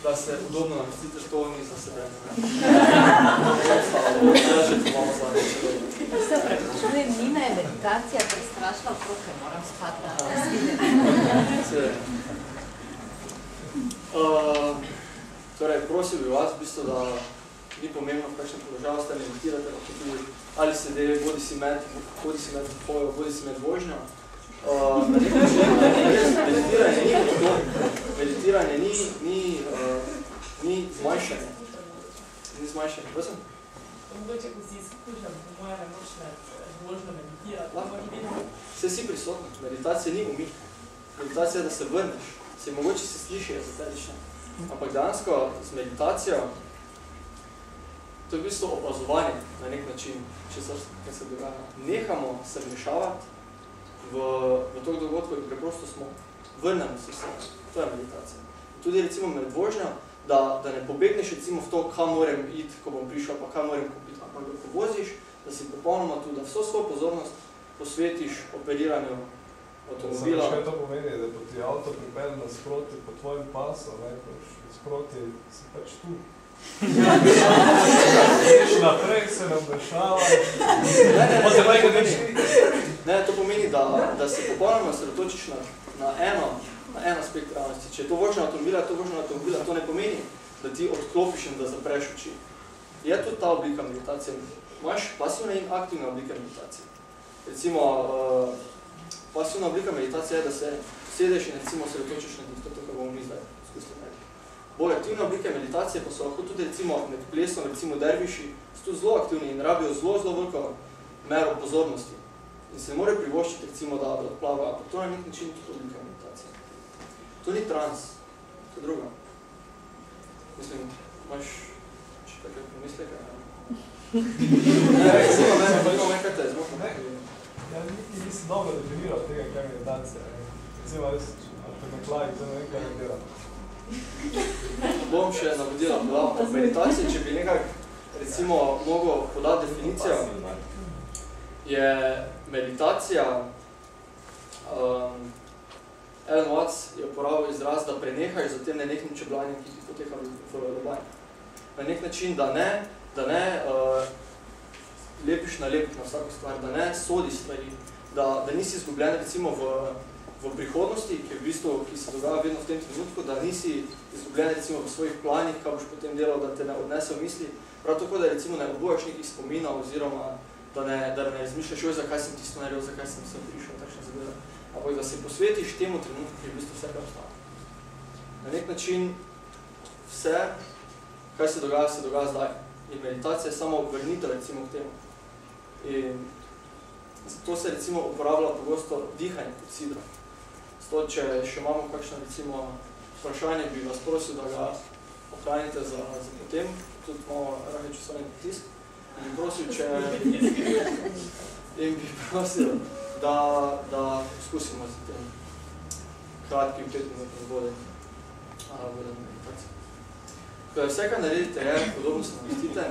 da se udobno namestite, to ni za sebe. Se prečujem, Nina je meditacija prestrašila okrog, ker moram spati na Torej, prosil bi vas, v bistvu, da ni pomembno, v kakšnem položaju ste meditirate, ali sede, bodi si med hojo, bodi si med vožnjo. Meditiranje ni zmanjšanje. Ni zmanjšanje, prosim? Mogoče, ko si izkušam, po moje ne moč možno meditirati. Vse si prisotni. Meditacija ni umik. Meditacija je, da se vrneš. Mogoče se sliši ezoterično. Ampak dejansko z meditacijo to je v bistvu opazovanje na nek način, kaj se dogaja. Nehamo se vmešavati v tog dogodkov in preprosto smo, vrnemo se vse. To je meditacija. Tudi recimo med vožnjo, da ne pobegneš recimo v to, kam moram iti, ko bom prišel, pa kam moram kupiti. Ampak da povoziš, da si popolnoma tu, da vso svojo pozornost posvetiš operiranju avtomobila. Kaj to pomeni, da bo ti avto pripeljen nasproti po tvojem pasu, nasproti si pač tu. Ideš naprej, se ne obešavaš. Ne, to pomeni, da se popolnoma sredotočiš na en aspekt realnosti. Če je to vožnja avtomobila, to ne pomeni, da ti odklopiš in da zapreš oči. Je tudi ta oblika meditacije. Imaš pasivne in aktivne oblike meditacije. Recimo, pasivna oblika meditacije je, da se sedeš in recimo sredotočiš na njih, to, kar bomo mi zdaj izkusili. Bolj aktivne oblike meditacije pa so lahko tudi recimo med plesom, recimo derviši, so tudi zelo aktivni in rabijo zelo veliko mero pozornosti. In se ne more privoščiti recimo, da odplava, ampak to na nek način tudi oblika meditacije. To ni trans, to je druga. Mislim, imaš še kakaj pomisleka? Recimo, kaj te je zelo pomisleka? Ja, niti nisi dobro definiral tega, kaj je meditacija. Recimo, alternaklavi, to ne vem, kaj je dela. Bom še navodila podal. Meditacija, če bi nekak, recimo, mogel podati definicijo, je meditacija, Alan Watts je uporabil izraz, da prenehaš za tem nenehnim čeblanjem, ki ti poteka v lobanju. Na nek način, da ne lepiš nalepk na vsako stvar, da ne sodiš stvari, da nisi izgubljen recimo v prihodnosti, ki se dogaja vedno v tem trenutku, da nisi izgubljen recimo v svojih planih, kaj boš potem delal, da te ne odnese v misli. Prav tako, da recimo ne obojaš nekih spominov oziroma da ne izmišljaš, zakaj sem tisto naredil, zakaj sem sem prišel, takšne zadeve. Ampak da se posvetiš temu trenutku, ki je v bistvu vse, kar ostane. Na nek način vse, kaj se dogaja zdaj. In meditacija je samo vrnitev recimo k temu. In zato se recimo uporablja pogosto dihanje kot sidro. Zato, če še imamo kakšno recimo vprašanje, bi vas prosil, da ga ohranite za potem, tudi malo rahe časovni pritisk. In bi prosil, da poskusimo z tem kratkim 5 minutnim vodem meditacije. Vse, kar naredite, je podobno se namestite.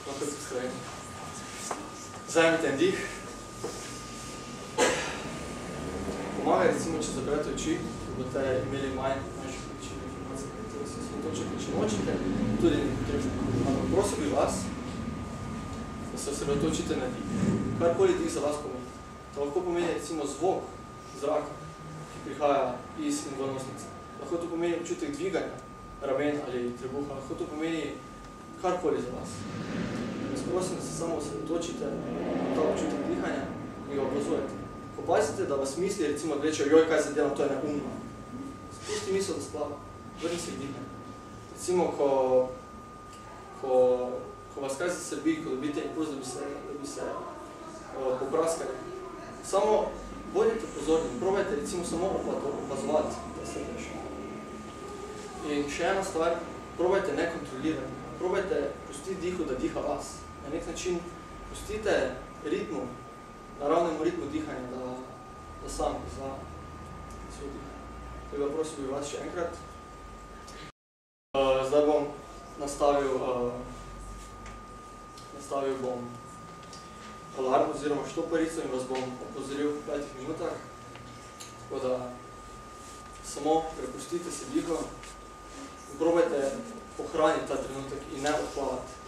Lahko se strojimo. Zajmite en dih. Pomagaj, recimo, če zaprete oči, da boste imeli manjše količine informacije, katero se osredotočite, če nočite, tudi ni potrebno. Ampak prosim bi vas, da se osredotočite na dih. Karkoli dih za vas pomeni. To lahko pomeni recimo zvok zraka, ki prihaja iz in v nosnice. Lahko to pomeni občutek dviganja ramen ali trebuha. Lahko to pomeni karkoli za vas. Prosim, da se samo osredotočite na ta občutek dihanja in ga opazujete. Ko pazite, da vas misli recimo rečejo, joj, kaj se delam, to je neumno. Spusti misel, da splava. Vrni se k dihanju. Recimo, ko vas kaj zasrbi, ko dobite impuls, da bi se popraskali. Samo bodite pozorni, probajte recimo samo opazovati, da se reši. In še ena stvar, probajte nekontrolirati. Probajte pustiti dihu, da diha vas. Na nek način pustite ritmu, naravnemu ritmu dihanja, da sam izva svoj dihanje. Tako da prosim bi vas še enkrat. Zdaj bom nastavil bom alarm oziroma štoparico in vas bom opozoril v 5 minutah. Tako da samo prepustite se diho in probajte ohraniti ta trenutek in ne odplavati.